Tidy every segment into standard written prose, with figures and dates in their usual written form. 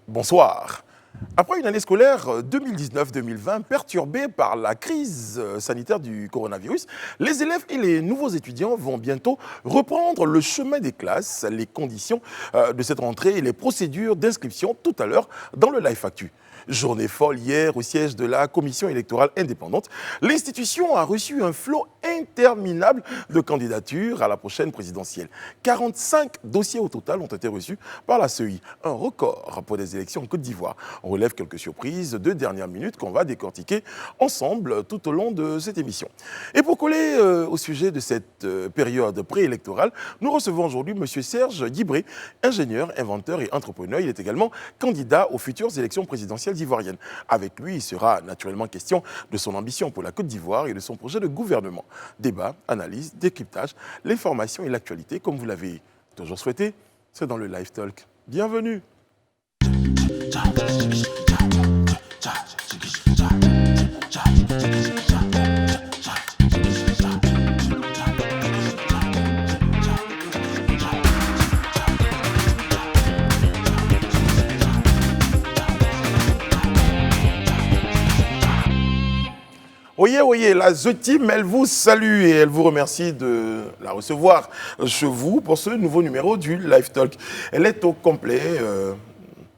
Bonsoir. Après une année scolaire 2019-2020 perturbée par la crise sanitaire du coronavirus, les élèves et les nouveaux étudiants vont bientôt reprendre le chemin des classes. Les conditions de cette rentrée et les procédures d'inscription tout à l'heure dans le Live Actu. Journée folle hier au siège de la commission électorale indépendante. L'institution a reçu un flot interminable de candidatures à la prochaine présidentielle. 45 dossiers au total ont été reçus par la CEI. Un record pour des élections en Côte d'Ivoire. On relève quelques surprises de dernière minute qu'on va décortiquer ensemble tout au long de cette émission. Et pour coller au sujet de cette période préélectorale, nous recevons aujourd'hui M. Serge Guibré, ingénieur, inventeur et entrepreneur. Il est également candidat aux futures élections présidentielles ivoiriennes. Avec lui, il sera naturellement question de son ambition pour la Côte d'Ivoire et de son projet de gouvernement. Débat, analyse, décryptage, l'information et l'actualité, comme vous l'avez toujours souhaité, c'est dans le Live Talk. Bienvenue. Oyez, la The Team, elle vous salue et elle vous remercie de la recevoir chez vous pour ce nouveau numéro du Live Talk. Elle est au complet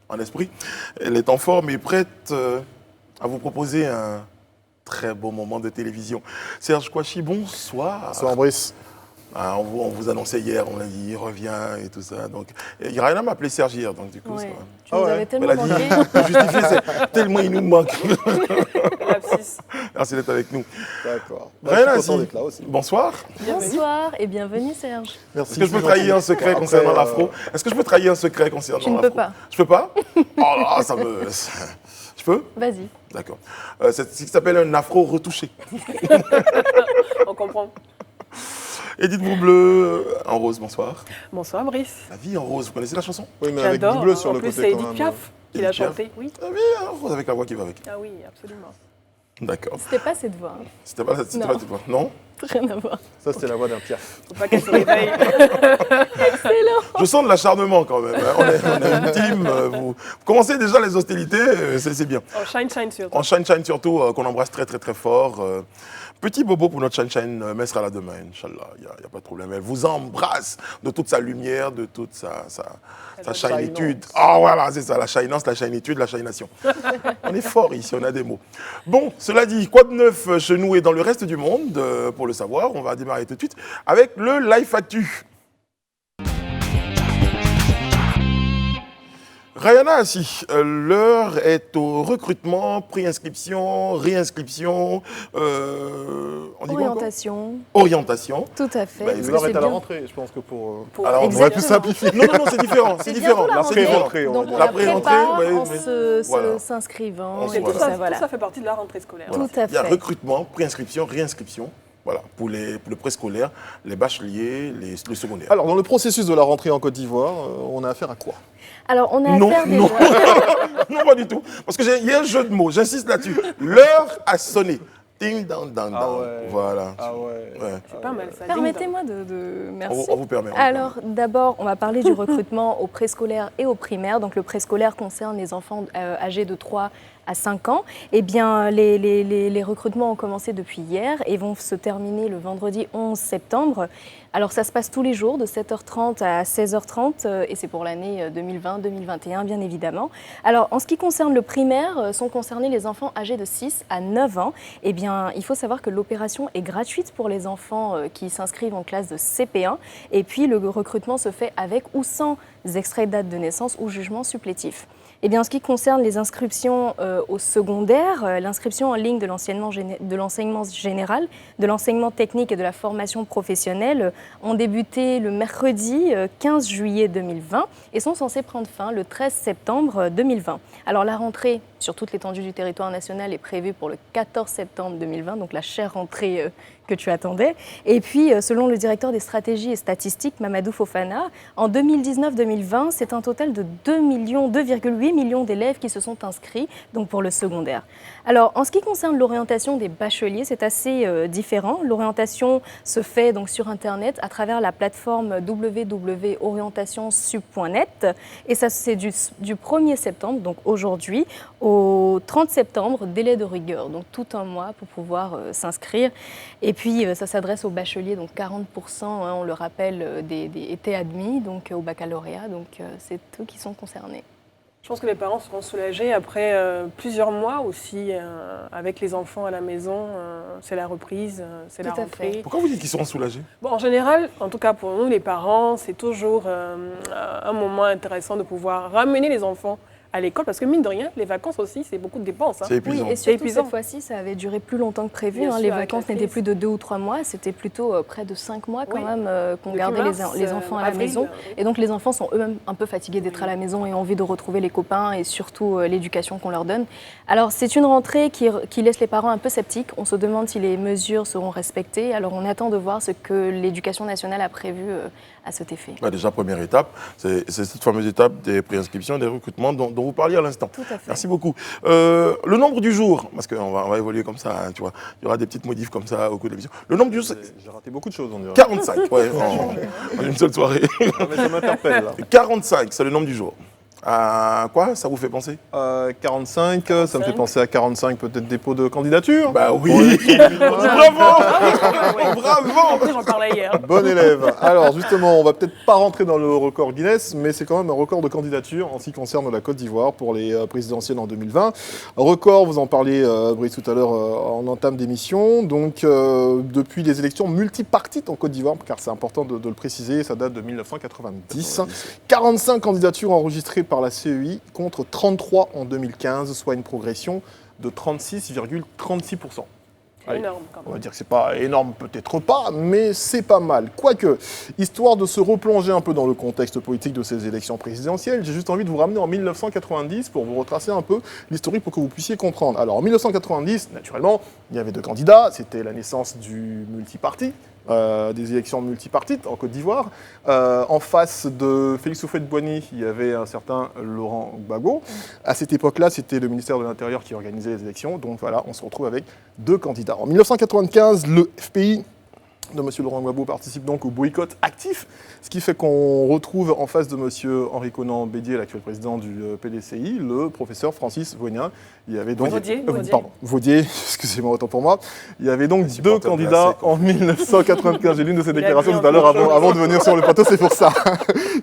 en esprit, elle est en forme et prête à vous proposer un très beau moment de télévision. Serge Kouachi, bonsoir. Bonsoir Brice. Ah, on vous annonçait hier, on a dit il revient et tout ça. Donc, il y a rien à m'appeler Serge hier, donc du coup, ouais. ça va. Tu nous avais tellement manqué. Justifier, c'est tellement il nous manque. Lapsus. Merci d'être avec nous. D'accord. Rien à je suis content dire. d'être là aussi. Bonsoir. Bonsoir et bienvenue Serge. Merci. Est-ce que je peux c'est trahir gentil. un secret Après, concernant l'afro? Est-ce que je peux trahir un secret concernant Tu ne l'afro? peux pas. Je peux pas? Oh là, ça me... Je peux? Vas-y. D'accord. C'est ce qui s'appelle un afro retouché. On comprend. Edith Boubleu en rose, bonsoir. Bonsoir Brice. La vie en rose, vous connaissez la chanson? Oui, mais avec du J'adore. bleu sur En le plus, côté c'est quand Edith même. Piaf qui l'a Edith Piaf. chanté. Oui. La vie en rose avec la voix qui va avec. Ah oui, absolument. D'accord. C'était pas cette voix. C'était pas Non. cette voix. Non? Rien à voir. Ça, c'était la voix d'un Piaf. Faut pas qu'elle se réveille. Excellent. Je sens de l'acharnement quand même. Hein. On est une team. Vous commencez déjà les hostilités, c'est bien. Oh, shine surtout. En Shine surtout, qu'on embrasse très très très fort. Petit bobo pour notre Shine, mais elle sera là demain, Inch'Allah, il n'y a pas de problème. Elle vous embrasse de toute sa lumière, de toute sa shinitude. Ah voilà, c'est ça, la shinance, la shinitude, la shination. On est fort ici, on a des mots. Bon, cela dit, quoi de neuf chez nous et dans le reste du monde? Pour le savoir, on va démarrer tout de suite avec le Live Actu. Rayana Assi, l'heure est au recrutement, préinscription, réinscription, on dit quoi encore? Orientation. Tout à fait. Bah, parce que L'heure c'est est à la bien. rentrée, je pense que pour... Alors, on va tout Exactement. simplifier. Non, c'est différent, c'est différent. bientôt la C'est rentrée. différent. rentrée, on va Donc dire. on La la pré-rentrée, prépare ouais, en mais voilà. s'inscrivant On et voit. tout Tout ça, ça, voilà. tout ça fait partie de la rentrée scolaire. Voilà. Tout à Il y a fait. recrutement, préinscription, réinscription. Voilà, pour le préscolaire, les bacheliers, le secondaire. Alors, dans le processus de la rentrée en Côte d'Ivoire, on a affaire à quoi? Alors on a Non, affaire non. déjà. Non, pas du tout. Parce qu'il y a un jeu de mots, j'insiste là-dessus. L'heure a sonné. Ding, dang, dang, Ah dang. ouais. Voilà. Ah ouais. Ouais. C'est pas mal ça. Permettez-moi de... On Merci. vous permet. Alors, d'abord, on va parler du recrutement au préscolaire et au primaire. Donc, le préscolaire concerne les enfants âgés de 3 à 5 ans. Eh bien, les recrutements ont commencé depuis hier et vont se terminer le vendredi 11 septembre. Alors, ça se passe tous les jours, de 7h30 à 16h30, et c'est pour l'année 2020-2021, bien évidemment. Alors, en ce qui concerne le primaire, sont concernés les enfants âgés de 6 à 9 ans. Eh bien, il faut savoir que l'opération est gratuite pour les enfants qui s'inscrivent en classe de CP1. Et puis, le recrutement se fait avec ou sans extrait de date de naissance ou jugement supplétif. Eh bien, en ce qui concerne les inscriptions au secondaire, l'inscription en ligne de l'enseignement général, de l'enseignement technique et de la formation professionnelle ont débuté le mercredi 15 juillet 2020 et sont censées prendre fin le 13 septembre 2020. Alors, la rentrée sur toute l'étendue du territoire national est prévue pour le 14 septembre 2020, donc la chère rentrée que tu attendais. Et puis, selon le directeur des stratégies et statistiques, Mamadou Fofana, en 2019-2020, c'est un total de 2,8 millions d'élèves qui se sont inscrits, donc pour le secondaire. Alors, en ce qui concerne l'orientation des bacheliers, c'est assez différent. L'orientation se fait donc sur Internet à travers la plateforme www.orientationsub.net. Et ça, c'est du 1er septembre, donc aujourd'hui, au 30 septembre, délai de rigueur, donc tout un mois pour pouvoir s'inscrire. Et puis, ça s'adresse aux bacheliers, donc 40%, on le rappelle, étaient admis donc, au baccalauréat, donc c'est eux qui sont concernés. Je pense que les parents seront soulagés après plusieurs mois aussi avec les enfants à la maison. C'est la reprise, c'est la rentrée. Pourquoi vous dites qu'ils seront soulagés? Bon, en général, en tout cas pour nous les parents, c'est toujours un moment intéressant de pouvoir ramener les enfants à l'école, parce que mine de rien, les vacances aussi, c'est beaucoup de dépenses. C'est épuisant. Oui, et surtout cette fois-ci, ça avait duré plus longtemps que prévu. Bien sûr, les avec vacances la n'étaient crise. plus de 2 ou 3 mois, c'était plutôt près de 5 mois quand Oui. même qu'on Depuis gardait mars, les enfants à la avril, maison. oui. Et donc les enfants sont eux-mêmes un peu fatigués d'être à la maison et ont envie de retrouver les copains et surtout l'éducation qu'on leur donne. Alors c'est une rentrée qui laisse les parents un peu sceptiques. On se demande si les mesures seront respectées. Alors on attend de voir ce que l'éducation nationale a prévu à cet effet. Bah déjà, première étape, c'est cette fameuse étape des préinscriptions, des recrutements dont vous parliez à l'instant. Tout à fait. Merci beaucoup. Le nombre du jour, parce qu'on va évoluer comme ça, hein, tu vois, il y aura des petites modifs comme ça au cours de l'émission. Le nombre du jour, c'est J'ai raté beaucoup de choses, on dirait. 45, ouais, en une seule soirée. Ah, mais ça m'interpelle, là. 45, c'est le nombre du jour. À quoi ça vous fait penser? 45, ça me fait penser à 45, peut-être dépôt de candidature. Bah oui. Bravo. Bravo. En plus, j'en parlais hier. Bon élève. Alors justement, on va peut-être pas rentrer dans le record Guinness, mais c'est quand même un record de candidature en ce qui concerne la Côte d'Ivoire pour les présidentielles en 2020. Record, vous en parliez, Brice, tout à l'heure en entame d'émission. Donc depuis les élections multipartites en Côte d'Ivoire, car c'est important de le préciser, ça date de 1990. 45 candidatures enregistrées par la CEI contre 33 en 2015, soit une progression de 36,36%. C'est Allez, énorme quand on va même. dire que c'est pas énorme, peut-être pas, mais c'est pas mal. Quoique, histoire de se replonger un peu dans le contexte politique de ces élections présidentielles, j'ai juste envie de vous ramener en 1990 pour vous retracer un peu l'historique pour que vous puissiez comprendre. Alors en 1990, naturellement, il y avait deux candidats, c'était la naissance du multiparti, des élections multipartites en Côte d'Ivoire. En face de Félix Houphouët-Boigny, il y avait un certain Laurent Gbagbo. À cette époque-là, c'était le ministère de l'Intérieur qui organisait les élections. Donc voilà, on se retrouve avec deux candidats. En 1995, le FPI de M. Laurent Gbagbo participe donc au boycott actif, ce qui fait qu'on retrouve en face de M. Henri Konan Bédier, l'actuel président du PDCI, le professeur Francis Vaugnin. Il y avait donc Vaudier. pardon, Vaudier, excusez-moi autant pour moi. Il y avait donc deux Supporter candidats glacé, quoi. en 1995. J'ai lu une de ces Il a déclarations dit tout à l'heure encore avant de venir sur le plateau, c'est pour ça.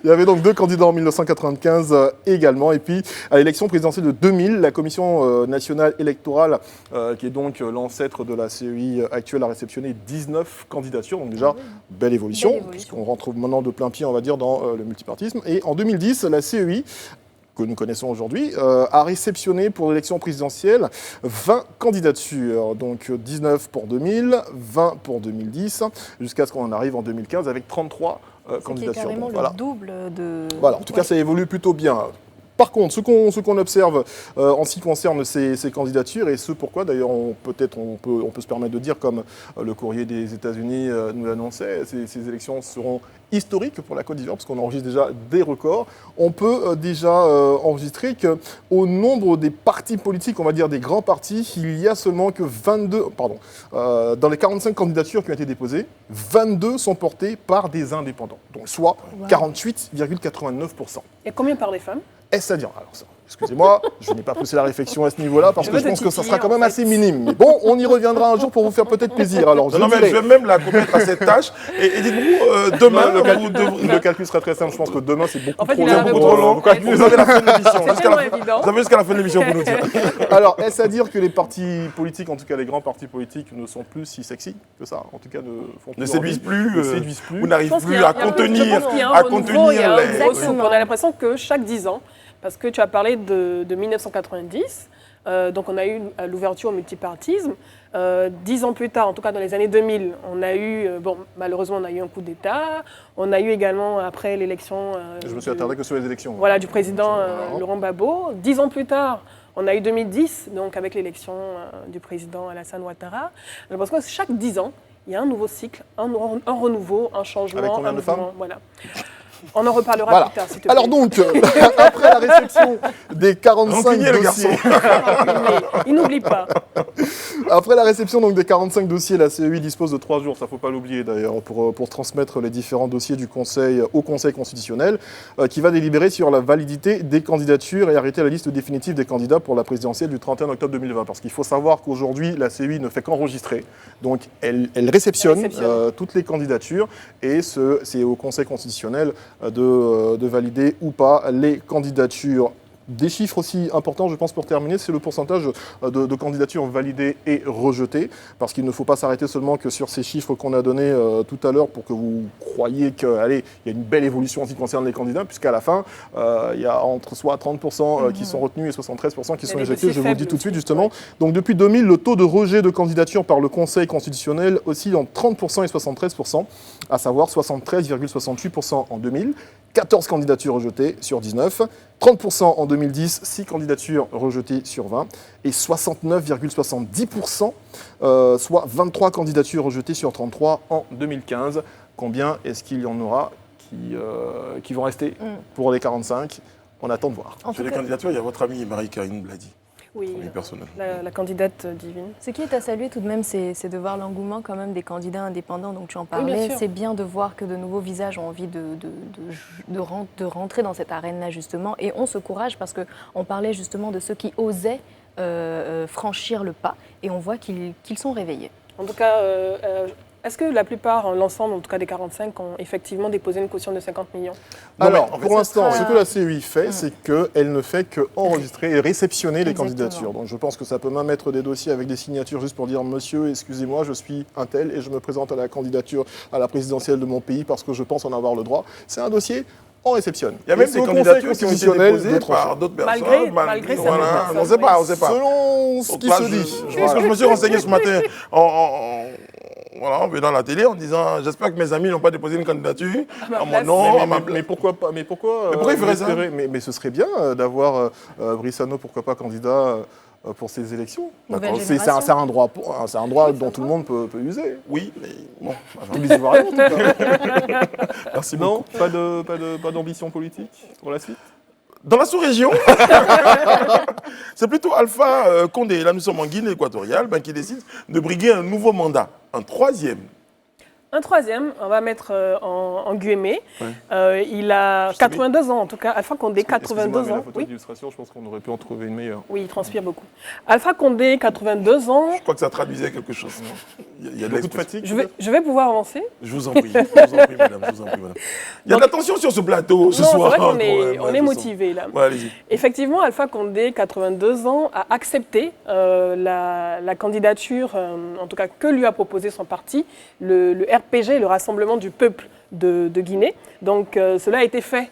Il y avait donc deux candidats en 1995 également. Et puis, à l'élection présidentielle de 2000, la Commission nationale électorale, qui est donc l'ancêtre de la CEI actuelle, a réceptionné 19 candidatures. Donc déjà, belle évolution, Belle évolution. puisqu'on rentre maintenant de plein pied, on va dire, dans le multipartisme. Et en 2010, la CEI, que nous connaissons aujourd'hui, a réceptionné pour l'élection présidentielle 20 candidatures, donc 19 pour 2000, 20 pour 2010, jusqu'à ce qu'on en arrive en 2015 avec 33 Ce qui est candidatures. carrément Donc, le voilà. double de... Voilà, en tout cas, ça évolue plutôt bien. Par contre, ce qu'on observe en ce qui concerne ces candidatures, et ce pourquoi d'ailleurs on peut se permettre de dire, comme le courrier des États-Unis nous l'annonçait, ces élections seront historiques pour la Côte d'Ivoire, parce qu'on enregistre déjà des records. On peut déjà enregistrer qu'au nombre des partis politiques, on va dire des grands partis, il y a seulement que 22, dans les 45 candidatures qui ont été déposées, 22 sont portées par des indépendants, donc soit 48,89%. Et combien par les femmes? Est-ce à dire? Alors ça, excusez-moi, je n'ai pas poussé la réflexion à ce niveau-là parce Je que veux je te pense que ça sera titiller, quand même en assez fait. minime. Mais bon, on y reviendra un jour pour vous faire peut-être plaisir. Alors, Non, mais je vais même la commettre à cette tâche. Et dites-vous, demain, le calcul sera très simple. Je pense que demain, c'est beaucoup En fait, trop il a long. la beaucoup pour- trop long. vous calculez. Vous avez la fin de l'émission. C'est Jusqu'à la tellement fin- évident. Vous avez jusqu'à la fin de l'émission pour nous dire. Alors, est-ce à dire que les partis politiques, en tout cas les grands partis politiques, ne sont plus si sexy que ça? En tout cas, ne font plus Ne envie, séduisent plus. ne séduisent plus. Vous Je n'arrivez pense qu'il plus y a- à il y a- contenir, je pense qu'il y a un à renouveau, contenir il y a un les. gros Exactement. souffle. On a l'impression que chaque 10 ans, parce que tu as parlé de 1990, donc on a eu l'ouverture au multipartisme. 10 ans plus tard, en tout cas dans les années 2000, on a eu, malheureusement on a eu un coup d'État. On a eu également, après l'élection... Je me suis attardé que sur les élections. Voilà, du président Voilà. Laurent Gbagbo. 10 ans plus tard, On a eu 2010, donc avec l'élection du président Alassane Ouattara. Je pense que chaque 10 ans, il y a un nouveau cycle, un renouveau, un changement, avec combien un de femmes? mouvement. Voilà. On en reparlera Voilà. plus tard, s'il te plaît. Alors donc, après la réception des 45 Rancunier, le dossiers... Il n'oublie pas. Après la réception donc, des 45 dossiers, la CEI dispose de 3 jours, ça ne faut pas l'oublier d'ailleurs, pour transmettre les différents dossiers du Conseil au Conseil constitutionnel, qui va délibérer sur la validité des candidatures et arrêter la liste définitive des candidats pour la présidentielle du 31 octobre 2020. Parce qu'il faut savoir qu'aujourd'hui, la CEI ne fait qu'enregistrer, donc elle réceptionne toutes les candidatures, et c'est au Conseil constitutionnel de valider ou pas les candidatures. Des chiffres aussi importants, je pense, pour terminer, c'est le pourcentage de candidatures validées et rejetées, parce qu'il ne faut pas s'arrêter seulement que sur ces chiffres qu'on a donnés tout à l'heure pour que vous croyiez qu'il y a une belle évolution en ce qui concerne les candidats, puisqu'à la fin, il y a entre soit 30% qui sont retenus et 73% qui sont éjectés, je vous le dis tout de suite justement. Donc depuis 2000, le taux de rejet de candidature par le Conseil constitutionnel oscille entre 30% et 73%, à savoir 73,68% en 2000, 14 candidatures rejetées sur 19, 30% en 2010, 6 candidatures rejetées sur 20, et 69,70%, soit 23 candidatures rejetées sur 33 en 2015. Combien est-ce qu'il y en aura qui vont rester pour les 45 ? On attend de voir. Sur les candidatures, il y a votre amie Marie-Karine Blady. Oui, personnel. la candidate divine. Ce qui est à saluer tout de même, c'est de voir l'engouement quand même des candidats indépendants, donc tu en Oui, parlais. bien sûr. C'est bien de voir que de nouveaux visages ont envie de rentrer dans cette arène-là justement, et on se courage parce qu'on parlait justement de ceux qui osaient franchir le pas, et on voit qu'ils sont réveillés. En tout cas, est-ce que la plupart, l'ensemble en tout cas des 45, ont effectivement déposé une caution de 50 millions ? Alors, en fait, pour l'instant, ça ce sera- que la CEI fait, c'est qu'elle ne fait qu'enregistrer et réceptionner les Exactement. candidatures. Donc je pense que ça peut même mettre des dossiers avec des signatures juste pour dire « Monsieur, excusez-moi, je suis un tel et je me présente à la candidature à la présidentielle de mon pays parce que je pense en avoir le droit ». C'est un dossier, on réceptionne. Il y a même Et c'est des au Conseil candidatures qui ont été constitutionnel de déposées trancher. par d'autres personnes. Malgré certaines voilà. personnes, On ne sait pas, on ne sait pas. Selon ce Donc qui là, se dit. je pense que je me suis renseigné ce matin en venant à la télé en disant j'espère que mes amis n'ont pas déposé une candidature à mon place. nom. Mais pourquoi pas? Mais pourquoi pourquoi il ferait ça? Mais ce serait bien d'avoir Brissano, pourquoi pas, candidat pour ces élections. Nouvelle D'accord. C'est génération. c'est un droit dont tout le monde peut user. Oui, mais bon. Les Ivoiriens, en tout cas. Merci beaucoup. Non, pas d'ambition politique pour la suite. Dans la sous-région, c'est plutôt Alpha Condé, là nous sommes en Guinée équatoriale, qui décide de briguer un nouveau mandat, un troisième. Un troisième, on va mettre en Guémé. Ouais. Il a 82 ans, en tout cas. Alpha Condé, 82 Excusez-moi, mais ans. la photo Oui, d'illustration, je pense qu'on aurait pu en trouver une meilleure. oui, il transpire beaucoup. Alpha Condé, 82 ans. Je crois que ça traduisait quelque chose. Il y a de Beaucoup de l'expression. fatigue. Je vais pouvoir avancer. Je vous en prie, madame. Je vous en prie, madame. Il y a de la tension sur ce plateau ce Non, c'est soir. vrai qu'on Bon, est, on ouais, est je motivé là. sens. Ouais, allez-y. Effectivement, Alpha Condé, 82 ans, a accepté la candidature, en tout cas que lui a proposé son parti, le RPG, le Rassemblement du Peuple de Guinée. Donc cela a été fait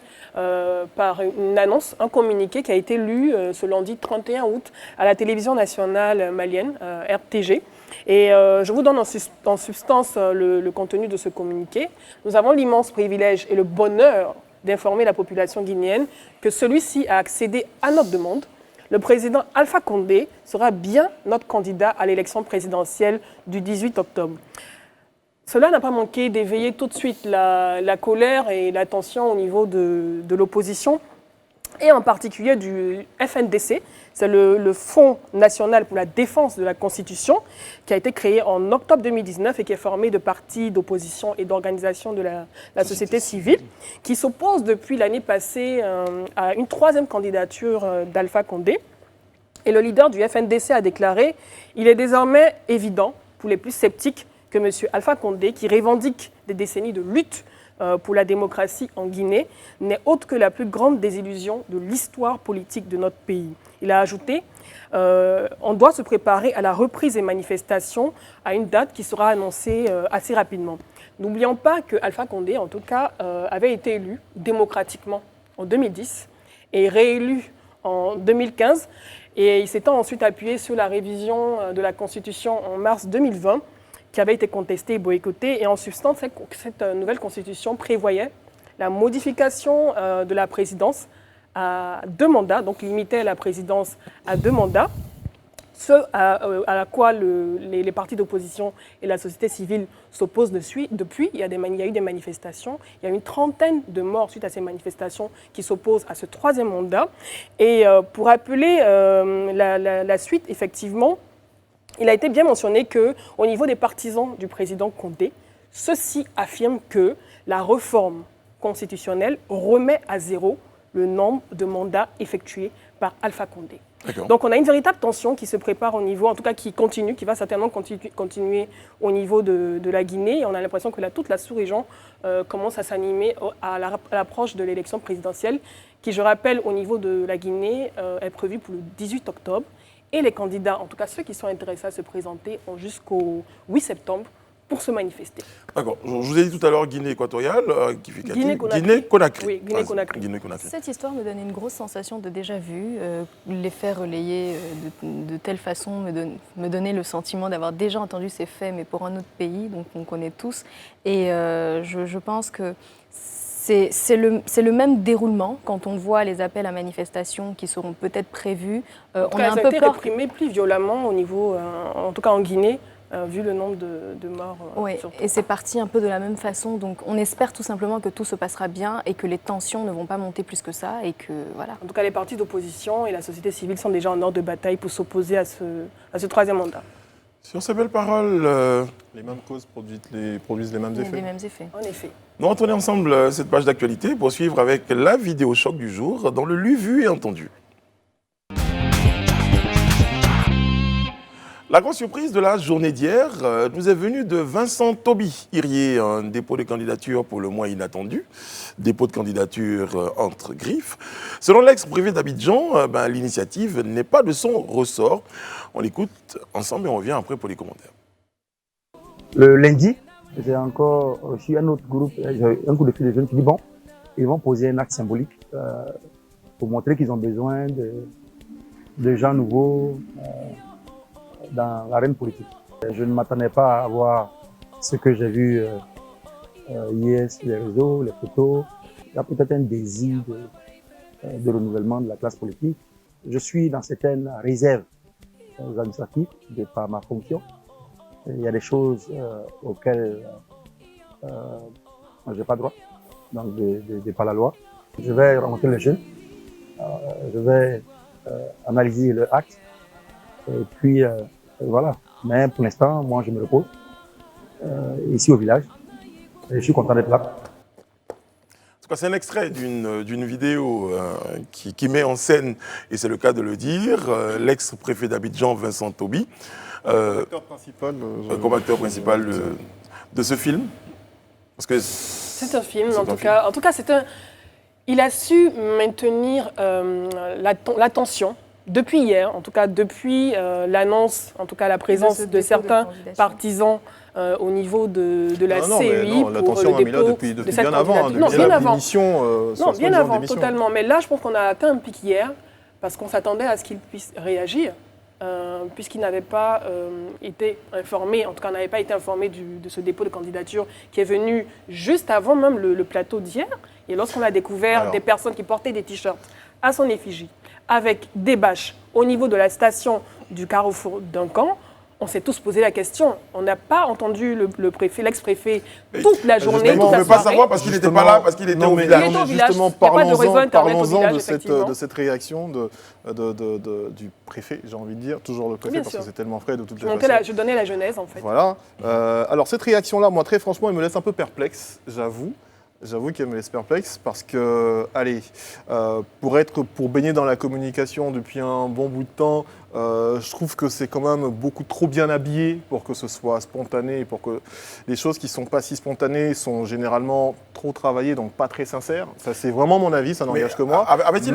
par une annonce, un communiqué qui a été lu ce lundi 31 août à la télévision nationale malienne, RTG. Et je vous donne en substance le contenu de ce communiqué. Nous avons l'immense privilège et le bonheur d'informer la population guinéenne que celui-ci a accédé à notre demande. Le président Alpha Condé sera bien notre candidat à l'élection présidentielle du 18 octobre. Cela n'a pas manqué d'éveiller tout de suite la colère et la tension au niveau de l'opposition, et en particulier du FNDC, c'est le Fonds national pour la défense de la Constitution, qui a été créé en octobre 2019 et qui est formé de partis d'opposition et d'organisations de la société civile, qui s'opposent depuis l'année passée à une troisième candidature d'Alpha Condé. Et le leader du FNDC a déclaré « Il est désormais évident pour les plus sceptiques que M. Alpha Condé, qui revendique des décennies de lutte pour la démocratie en Guinée, n'est autre que la plus grande désillusion de l'histoire politique de notre pays. » Il a ajouté « On doit se préparer à la reprise des manifestations à une date qui sera annoncée assez rapidement. » N'oublions pas que Alpha Condé, en tout cas, avait été élu démocratiquement en 2010 et réélu en 2015. Et il s'était ensuite appuyé sur la révision de la Constitution en mars 2020, qui avait été contestée et boycottée. Et en substance, cette nouvelle Constitution prévoyait la modification de la présidence à 2 mandats, donc limitait la présidence à 2 mandats. Ce à quoi les partis d'opposition et la société civile s'opposent depuis. Il y a eu des manifestations. Il y a eu une trentaine de morts suite à ces manifestations qui s'opposent à ce 3e mandat. Et pour rappeler la suite, effectivement, il a été bien mentionné qu'au niveau des partisans du président Condé, ceux-ci affirment que la réforme constitutionnelle remet à zéro le nombre de mandats effectués par Alpha Condé. Donc on a une véritable tension qui se prépare au niveau, en tout cas qui va certainement continuer au niveau de la Guinée. Et on a l'impression que toute la sous-région commence à s'animer à l'approche de l'élection présidentielle, qui, je rappelle, au niveau de la Guinée, est prévue pour le 18 octobre. Et les candidats, en tout cas ceux qui sont intéressés à se présenter, ont jusqu'au 8 septembre pour se manifester. D'accord. Je vous ai dit tout à l'heure Guinée équatoriale, Guinée-Conakry. Oui, Guinée-Conakry. Cette histoire me donne une grosse sensation de déjà-vu. Les faits relayés de telle façon me donnaient le sentiment d'avoir déjà entendu ces faits, mais pour un autre pays, donc on connaît tous. Et je pense que c'est le même déroulement quand on voit les appels à manifestation qui seront peut-être prévus. On a un peu peur. Réprimé plus violemment au niveau, en tout cas en Guinée. Vu le nombre de morts. Oui, et c'est parti un peu de la même façon. Donc on espère tout simplement que tout se passera bien et que les tensions ne vont pas monter plus que ça. Et que, voilà. En tout cas, les partis d'opposition et la société civile sont déjà en ordre de bataille pour s'opposer à ce 3e mandat. Sur ces belles paroles... Les mêmes causes produisent les mêmes effets. Les mêmes effets. En effet. Nous retournons ensemble cette page d'actualité pour suivre avec la vidéo choc du jour dans le lu, vu et entendu. La grande surprise de la journée d'hier nous est venue de Vincent Toby Hirier, un dépôt de candidature pour le moins inattendu, dépôt de candidature entre griffes. Selon l'ex-préfet d'Abidjan, l'initiative n'est pas de son ressort. On l'écoute ensemble et on revient après pour les commentaires. Le lundi, j'ai encore reçu un autre groupe, un coup de fil de jeunes qui dit bon, ils vont poser un acte symbolique pour montrer qu'ils ont besoin de gens nouveaux dans l'arène politique. Je ne m'attendais pas à voir ce que j'ai vu hier sur les réseaux, les photos. Il y a peut-être un désir de renouvellement de la classe politique. Je suis dans certaines réserves administratives de par ma fonction. Il y a des choses auxquelles je n'ai pas droit, donc de par la loi. Je vais rencontrer les jeunes, je vais analyser leur acte, et puis voilà. Mais pour l'instant, moi je me repose ici au village, et je suis content d'être là. C'est un extrait d'une vidéo qui met en scène, et c'est le cas de le dire, l'ex-préfet d'Abidjan, Vincent Toby, comme acteur principal de ce film. Parce que c'est un film, en tout cas, il a su maintenir l'attention depuis hier, en tout cas depuis l'annonce, en tout cas la présence de certains partisans au niveau de la CEI pour le dépôt depuis bien avant, bien avant. Bien avant, totalement. Mais là, je pense qu'on a atteint un pic hier parce qu'on s'attendait à ce qu'il puisse réagir, puisqu'il n'avait pas été informé, en tout cas, on n'avait pas été informé de ce dépôt de candidature qui est venu juste avant même le plateau d'hier. Et lorsqu'on a découvert des personnes qui portaient des t-shirts à son effigie, avec des bâches au niveau de la station du carrefour Duncan, on s'est tous posé la question. On n'a pas entendu l'ex-préfet toute la journée, toute la soirée. On ne peut pas savoir parce qu'il n'était pas là, parce qu'il était au village. Justement, parlons-en de cette réaction du préfet, j'ai envie de dire. Toujours le préfet, parce que c'est tellement frais de toutes les façons. Je donnais la genèse, en fait. Voilà. Alors, cette réaction-là, moi, très franchement, elle me laisse un peu perplexe, j'avoue. J'avoue qu'elle me laisse perplexe parce que, pour baigner dans la communication depuis un bon bout de temps, je trouve que c'est quand même beaucoup trop bien habillé pour que ce soit spontané, pour que les choses qui ne sont pas si spontanées sont généralement trop travaillées, donc pas très sincères. Ça, c'est vraiment mon avis, ça n'engage que moi. Avait-il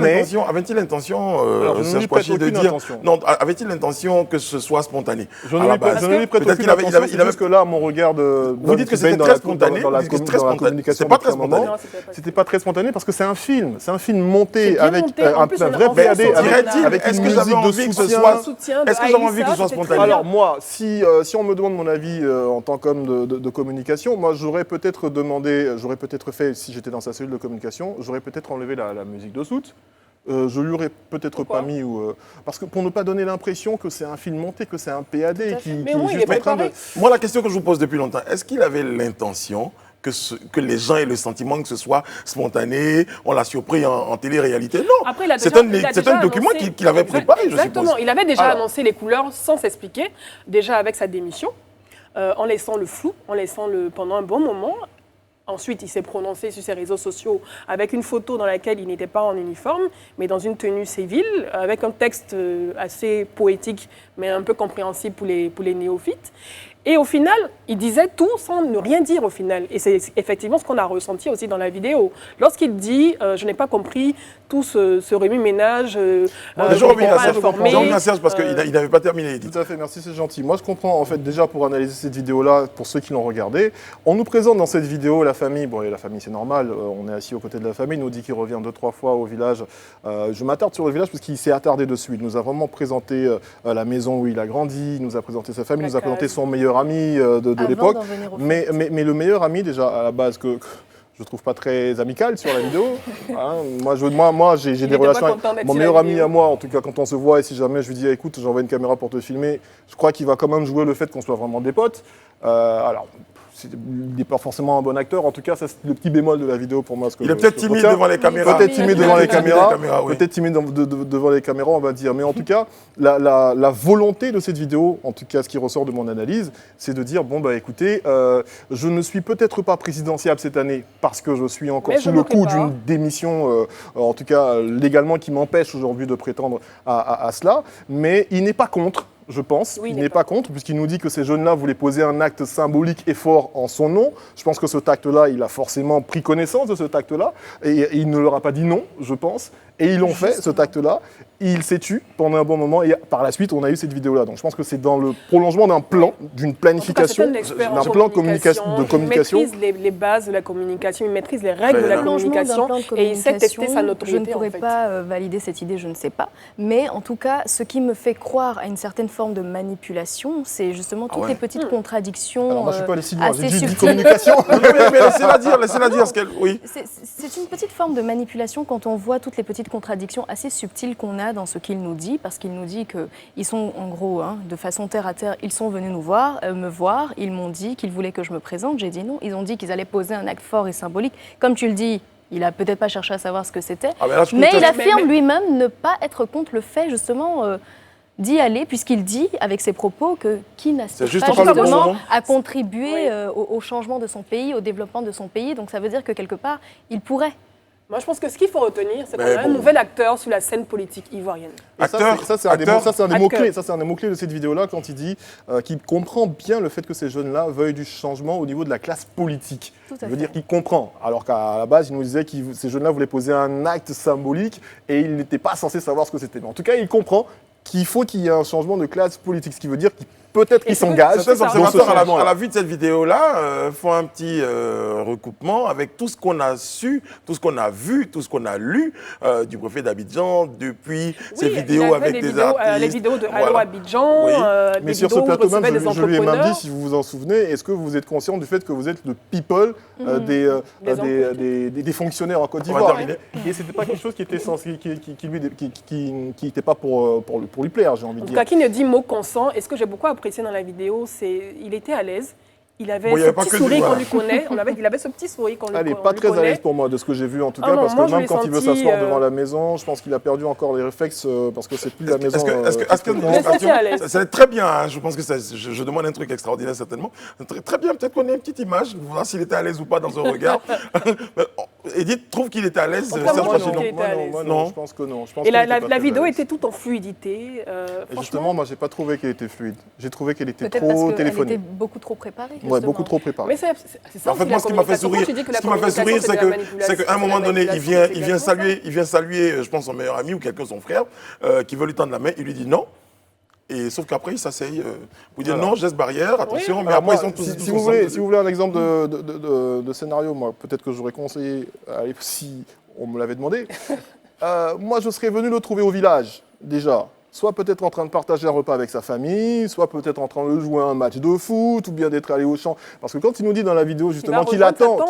l'intention, Serge Kouachi, de dire... Non, avait-il l'intention que ce soit spontané? Je ne lui prête aucune attention, c'est juste que là, mon regard Vous dites que c'était très spontané, dans la communication. C'est pas très spontané. C'était pas très spontané parce que c'est un film monté avec un vrai PAD, avec une musique de soutien. Est-ce que j'avais envie que ce soit spontané? Alors moi, si on me demande mon avis en tant qu'homme de communication, moi j'aurais peut-être fait, si j'étais dans sa cellule de communication, j'aurais peut-être enlevé la musique de soute. je lui aurais peut-être pas mis, parce que pour ne pas donner l'impression que c'est un film monté, que c'est un PAD Mais oui, il est préparé. Moi, la question que je vous pose depuis longtemps, est-ce qu'il avait l'intention que les gens aient le sentiment que ce soit spontané, on l'a surpris en télé-réalité? Non, Après, il a c'est déjà un document annoncé- qu'il avait préparé, je Exactement, suppose. il avait déjà Alors. annoncé les couleurs sans s'expliquer, déjà avec sa démission, en laissant le flou, en laissant pendant un bon moment. Ensuite, il s'est prononcé sur ses réseaux sociaux avec une photo dans laquelle il n'était pas en uniforme, mais dans une tenue civile, avec un texte assez poétique, mais un peu compréhensible pour les néophytes. Et au final, il disait tout sans ne rien dire au final. Et c'est effectivement ce qu'on a ressenti aussi dans la vidéo. Lorsqu'il dit « je n'ai pas compris tout ce remue-ménage Je reviens à Serge parce qu'il n'avait pas terminé, Edith. Tout à fait, merci, c'est gentil. Moi, je comprends, en fait, déjà pour analyser cette vidéo-là, pour ceux qui l'ont regardée, on nous présente dans cette vidéo la famille. Bon, et la famille, c'est normal, on est assis aux côtés de la famille, il nous dit qu'il revient 2-3 fois au village. Je m'attarde sur le village parce qu'il s'est attardé dessus. Il nous a vraiment présenté la maison où il a grandi, il nous a présenté sa famille, il nous a présenté son meilleur ami de l'époque. Mais le meilleur ami, déjà, à la base, que je trouve pas très amical sur la vidéo. Hein. Moi, j'ai des relations avec mon meilleur ami à moi, en tout cas quand on se voit, et si jamais je lui dis écoute, j'envoie une caméra pour te filmer, je crois qu'il va quand même jouer le fait qu'on soit vraiment des potes. Alors, il n'est pas forcément un bon acteur, en tout cas, ça, c'est le petit bémol de la vidéo pour moi. Il est peut-être timide devant les caméras. Peut-être timide devant les caméras, oui. peut-être timide devant les caméras, on va dire. Mais en tout cas, la volonté de cette vidéo, en tout cas ce qui ressort de mon analyse, c'est de dire, bon bah écoutez, je ne suis peut-être pas présidentiable cette année parce que je suis encore sous le coup d'une démission, en tout cas légalement, qui m'empêche aujourd'hui de prétendre à cela, mais il n'est pas contre. Je pense, il n'est pas contre, puisqu'il nous dit que ces jeunes-là voulaient poser un acte symbolique et fort en son nom. Je pense que ce acte-là, il a forcément pris connaissance de ce acte-là, et il ne leur a pas dit non, je pense. Et ils l'ont fait, ce acte-là. Il s'est tué pendant un bon moment, et par la suite, on a eu cette vidéo-là. Donc je pense que c'est dans le prolongement d'un plan, d'une planification, d'un plan de communication. Il maîtrise les bases de la communication, il maîtrise les règles de la communication, et il sait tester sa notoriété. Je ne pourrais pas valider cette idée, je ne sais pas. Mais en tout cas, ce qui me fait croire à une certaine forme de manipulation, c'est justement toutes les petites contradictions. Alors moi, je ne suis pas allé si loin, assez j'ai juste dit subtiles. communication. Mais laissez-la dire ce qu'elle... Oui. C'est une petite forme de manipulation quand on voit toutes les petites contradictions assez subtiles qu'on a dans ce qu'il nous dit, parce qu'il nous dit qu'ils sont en gros, de façon terre à terre, ils sont venus me voir, ils m'ont dit qu'ils voulaient que je me présente, j'ai dit non, ils ont dit qu'ils allaient poser un acte fort et symbolique. Comme tu le dis, il n'a peut-être pas cherché à savoir ce que c'était, mais il affirme lui-même ne pas être contre le fait justement d'y aller, puisqu'il dit avec ses propos qu'il n'aspire pas justement à contribuer au changement de son pays, au développement de son pays, donc ça veut dire que quelque part, il pourrait. Moi, je pense que ce qu'il faut retenir, c'est qu'on a un nouvel acteur sur la scène politique ivoirienne. Ça, c'est un des mots-clés. Ça, c'est un des mots-clés de cette vidéo-là, quand il dit qu'il comprend bien le fait que ces jeunes-là veuillent du changement au niveau de la classe politique. Ça veut dire qu'il comprend. Alors qu'à la base, il nous disait que ces jeunes-là voulaient poser un acte symbolique et il n'était pas censé savoir ce que c'était. Mais en tout cas, il comprend qu'il faut qu'il y ait un changement de classe politique, ce qui veut dire qu'il peut-être qu'il s'engage. Certains observateurs, à la vue de cette vidéo-là, font un petit recoupement avec tout ce qu'on a su, tout ce qu'on a vu, tout ce qu'on a lu du préfet d'Abidjan depuis ces vidéos avec des artistes. Les vidéos de Allo Abidjan, mais sur ce plateau même, je lui ai même dit, si vous vous en souvenez, est-ce que vous êtes conscient du fait que vous êtes le people des fonctionnaires en Côte d'Ivoire? Et c'était pas quelque chose qui était qui n'était pas pour lui plaire, j'ai envie de dire. En tout cas, qui ne dit mot consent, et ce que j'ai beaucoup apprécié dans la vidéo, c'est qu'il était à l'aise. Il avait ce petit sourire qu'on lui connaît. Il avait ce petit sourire qu'on lui connaît. Elle n'est pas très à l'aise pour moi de ce que j'ai vu en tout cas, parce que même quand il veut s'asseoir devant la maison, je pense qu'il a perdu encore les réflexes parce que c'est plus la maison. C'est très bien, hein, je pense que je demande un truc extraordinaire certainement. Très bien, peut-être qu'on ait une petite image, voir s'il était à l'aise ou pas dans son regard. Edith trouve qu'il était à l'aise. Non, je pense que non. Et la vidéo était toute en fluidité. Justement, moi, j'ai pas trouvé qu'elle était fluide. J'ai trouvé qu'elle était trop téléphonique. Elle était beaucoup trop préparée. Ouais, beaucoup trop préparé. Mais c'est ça. En fait, moi, ce qui m'a fait sourire, c'est qu'à un moment donné, il vient saluer, je pense, son meilleur ami ou quelqu'un, son frère, qui veut lui tendre la main. Il lui dit non. Et sauf qu'après, il s'asseye pour dire non, geste barrière, attention. Mais après, ils sont tous. Si vous voulez un exemple de scénario, moi, peut-être que j'aurais conseillé, si on me l'avait demandé. Moi, je serais venu le trouver au village, déjà. soit peut-être en train de partager un repas avec sa famille, soit peut-être en train de jouer un match de foot, ou bien d'être allé au champ. Parce que quand il nous dit dans la vidéo justement qu'il attend,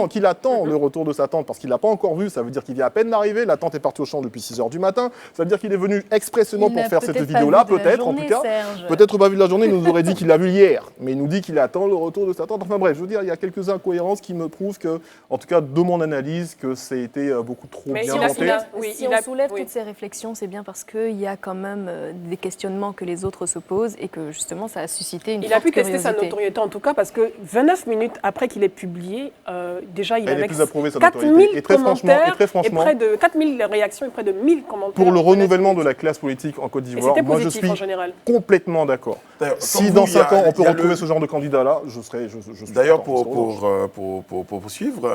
qu'il attend le retour de sa tante parce qu'il l'a pas encore vu, ça veut dire qu'il vient à peine d'arriver. La tante est partie au champ depuis 6 h du matin. Ça veut dire qu'il est venu expressément pour faire cette vidéo-là, peut-être en tout cas. Peut-être pas vu de la journée, il nous aurait dit qu'il l'a vu hier, mais il nous dit qu'il attend le retour de sa tante. Enfin bref, je veux dire, il y a quelques incohérences qui me prouvent que, en tout cas de mon analyse, que c'était beaucoup trop bien monté. Si on soulève toutes ces réflexions, c'est bien parce qu'il y a quand même des questionnements que les autres se posent et que justement ça a suscité une forte curiosité. Il a pu tester sa notoriété en tout cas parce que 29 minutes après qu'il ait publié, déjà il avait 4000 commentaires et près de 4000 réactions et près de 1000 commentaires. Pour le renouvellement de la classe politique en Côte d'Ivoire, moi je suis complètement d'accord. Si dans 5 ans on peut retrouver ce genre de candidat-là, je serai. D'ailleurs, pour poursuivre,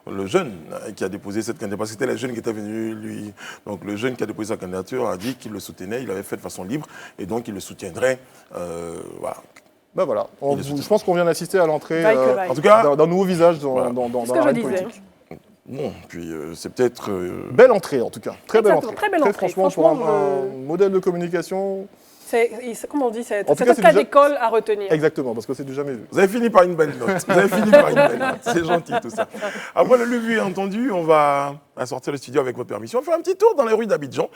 le jeune qui a déposé cette candidature, parce que c'était le jeune qui était venu lui. Donc le jeune qui a déposé sa candidature a dit qu'il le soutenait, il l'avait fait de façon libre et donc il le soutiendrait. Voilà. Ben voilà. Je pense qu'on vient d'assister à l'entrée en tout cas, d'un nouveau visage dans la arène politique. Bon, puis c'est peut-être... Belle entrée en tout cas, très belle entrée. Très belle entrée. Franchement, pour un modèle de communication... Comment on dit, c'est un cas d'école à retenir. Exactement, parce que c'est du jamais vu. Vous avez fini par une belle note. C'est gentil tout ça. Après le vu et entendu, on va sortir le studio avec votre permission. On va faire un petit tour dans les rues d'Abidjan.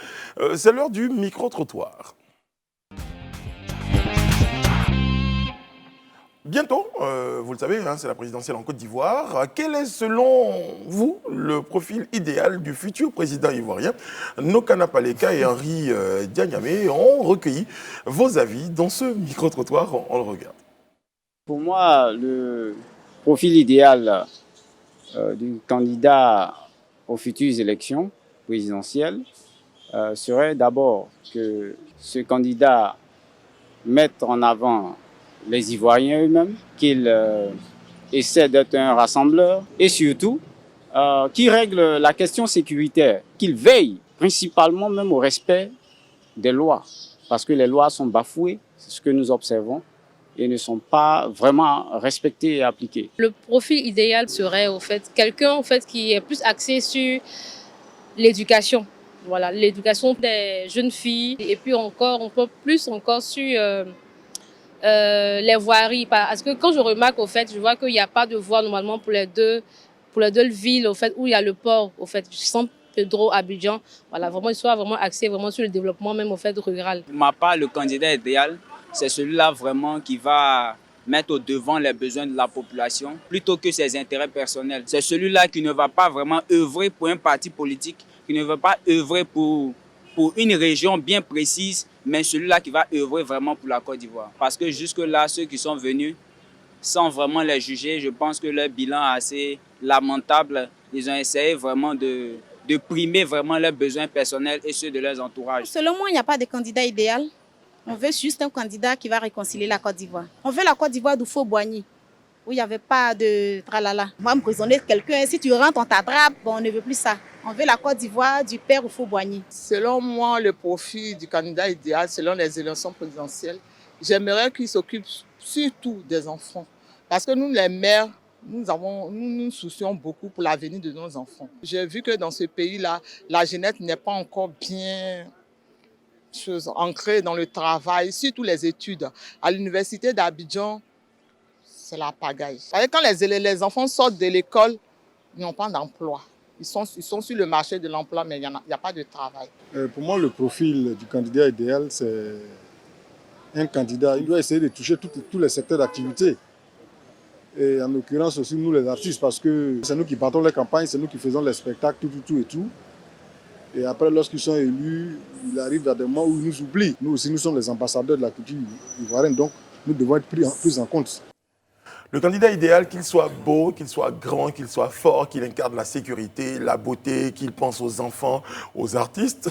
C'est l'heure du micro-trottoir. Bientôt, vous le savez, c'est la présidentielle en Côte d'Ivoire. Quel est selon vous le profil idéal du futur président ivoirien? Nokana Paleka et Henri Dianyamé ont recueilli vos avis dans ce micro-trottoir. On le regarde. Pour moi, le profil idéal du candidat aux futures élections présidentielles serait d'abord que ce candidat mette en avant les Ivoiriens eux-mêmes, qu'il essaie d'être un rassembleur et surtout qu'il règle la question sécuritaire, qu'il veille principalement même au respect des lois, parce que les lois sont bafouées, c'est ce que nous observons, et ne sont pas vraiment respectées et appliquées. Le profil idéal serait au fait quelqu'un qui est plus axé sur l'éducation. Voilà, l'éducation des jeunes filles et puis encore, on peut plus encore sur les voiries, parce que quand je remarque je vois qu'il n'y a pas de voie normalement pour les deux villes où il y a le port San Pedro, Abidjan. Voilà, vraiment, il soit vraiment axé vraiment sur le développement même rural. Pour ma part, le candidat idéal, c'est celui-là vraiment qui va mettre au devant les besoins de la population plutôt que ses intérêts personnels. C'est celui-là qui ne va pas vraiment œuvrer pour un parti politique, qui ne veut pas œuvrer pour une région bien précise, mais celui-là qui va œuvrer vraiment pour la Côte d'Ivoire. Parce que jusque-là, ceux qui sont venus, sans vraiment les juger, je pense que leur bilan est assez lamentable. Ils ont essayé vraiment de primer vraiment leurs besoins personnels et ceux de leurs entourages. Selon moi, il n'y a pas de candidat idéal. On veut juste un candidat qui va réconcilier la Côte d'Ivoire. On veut la Côte d'Ivoire d'Oufo-Boigny, où il n'y avait pas de tralala. On va emprisonner quelqu'un, si tu rentres, on t'attrape, on ne veut plus ça. On veut la Côte d'Ivoire du père Oufo-Boigny. Selon moi, le profil du candidat idéal, selon les élections présidentielles, j'aimerais qu'il s'occupe surtout des enfants. Parce que nous, les mères, nous nous soucions beaucoup pour l'avenir de nos enfants. J'ai vu que dans ce pays-là, la jeunesse n'est pas encore bien ancrée dans le travail, surtout les études. À l'université d'Abidjan, c'est la pagaille. Quand les enfants sortent de l'école, ils n'ont pas d'emploi. Ils sont sur le marché de l'emploi, mais il n'y a pas de travail. Pour moi, le profil du candidat idéal, c'est un candidat. Il doit essayer de toucher tous les secteurs d'activité. Et en l'occurrence aussi, nous les artistes, parce que c'est nous qui battons les campagnes, c'est nous qui faisons les spectacles, tout. Et après, lorsqu'ils sont élus, il arrive à des moments où ils nous oublient. Nous aussi, nous sommes les ambassadeurs de la culture ivoirienne, donc nous devons être pris en compte. Le candidat idéal, qu'il soit beau, qu'il soit grand, qu'il soit fort, qu'il incarne la sécurité, la beauté, qu'il pense aux enfants, aux artistes.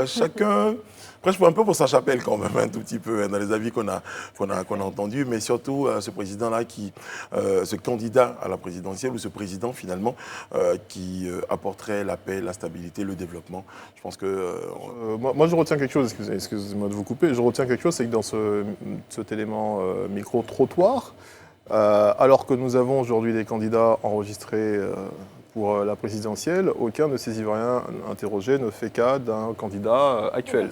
Chacun prêche un peu pour sa chapelle quand même, un tout petit peu, dans les avis qu'on a entendus, mais surtout ce président-là, ce candidat à la présidentielle, ou ce président finalement, qui apporterait la paix, la stabilité, le développement. Je pense que... Moi, je retiens quelque chose, excusez-moi de vous couper, je retiens quelque chose, c'est que dans cet élément micro-trottoir, alors que nous avons aujourd'hui des candidats enregistrés Pour la présidentielle, aucun de ces Ivoiriens interrogés ne fait cas d'un candidat actuel.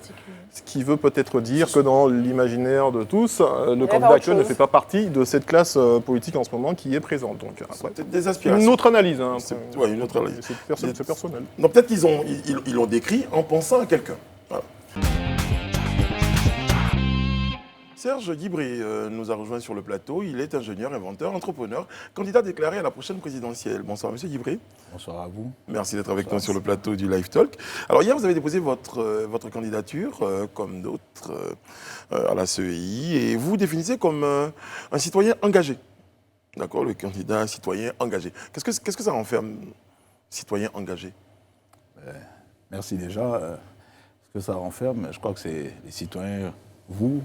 Ce qui veut peut-être dire que dans l'imaginaire de tous, le candidat actuel ne fait pas partie de cette classe politique en ce moment qui est présente. Donc, peut-être des aspirations. Une autre analyse. Hein, ouais, une autre analyse. C'est personnel. Donc peut-être qu'ils l'ont décrit en pensant à quelqu'un. Voilà. Serge Guibré nous a rejoint sur le plateau. Il est ingénieur, inventeur, entrepreneur, candidat déclaré à la prochaine présidentielle. Bonsoir, monsieur Guibré. Bonsoir à vous. Merci d'être avec nous sur le plateau du Live Talk. Alors hier, vous avez déposé votre candidature, comme d'autres, à la CEI, et vous vous définissez comme un citoyen engagé. D'accord, le candidat citoyen engagé. Qu'est-ce que ça renferme, citoyen engagé? Merci déjà. Ce que ça renferme, je crois que c'est les citoyens, vous,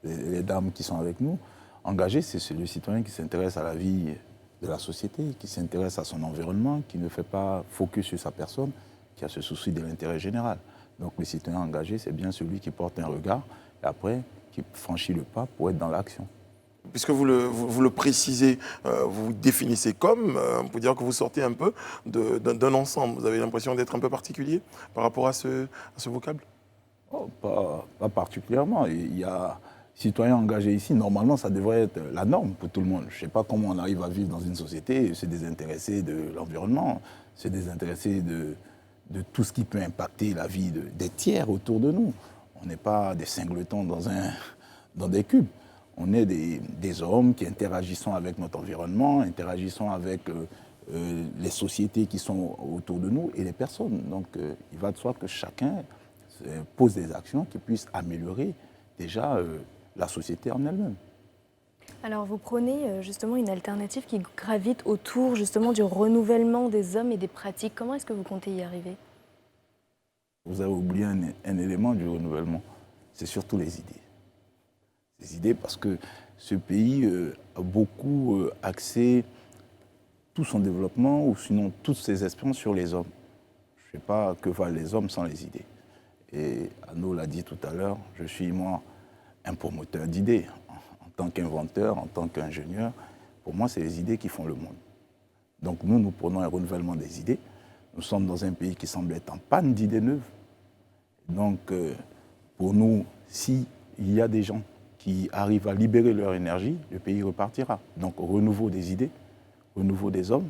les dames qui sont avec nous. Engagé, c'est le citoyen qui s'intéresse à la vie de la société, qui s'intéresse à son environnement, qui ne fait pas focus sur sa personne, qui a ce souci de l'intérêt général. Donc le citoyen engagé, c'est bien celui qui porte un regard et après qui franchit le pas pour être dans l'action. Puisque vous le précisez, vous vous définissez comme, on peut dire que vous sortez un peu d'un ensemble. Vous avez l'impression d'être un peu particulier par rapport à ce vocable? Oh, pas particulièrement. Il y a citoyen engagé ici, normalement, ça devrait être la norme pour tout le monde. Je ne sais pas comment on arrive à vivre dans une société, se désintéresser de l'environnement, se désintéresser de tout ce qui peut impacter la vie des tiers autour de nous. On n'est pas des singletons dans des cubes. On est des hommes qui interagissons avec notre environnement, interagissons avec les sociétés qui sont autour de nous et les personnes. Donc, il va de soi que chacun pose des actions qui puissent améliorer déjà la société en elle-même. Alors, vous prônez justement une alternative qui gravite autour justement du renouvellement des hommes et des pratiques. Comment est-ce que vous comptez y arriver? Vous avez oublié un élément du renouvellement, c'est surtout les idées. Les idées parce que ce pays a beaucoup axé tout son développement ou sinon toutes ses expériences sur les hommes. Je ne sais pas que valent les hommes sans les idées. Et Anno l'a dit tout à l'heure, je suis moi un promoteur d'idées. En tant qu'inventeur, en tant qu'ingénieur, pour moi c'est les idées qui font le monde. Donc nous prenons un renouvellement des idées. Nous sommes dans un pays qui semble être en panne d'idées neuves. Donc pour nous, s'il y a des gens qui arrivent à libérer leur énergie, le pays repartira. Donc renouveau des idées, renouveau des hommes,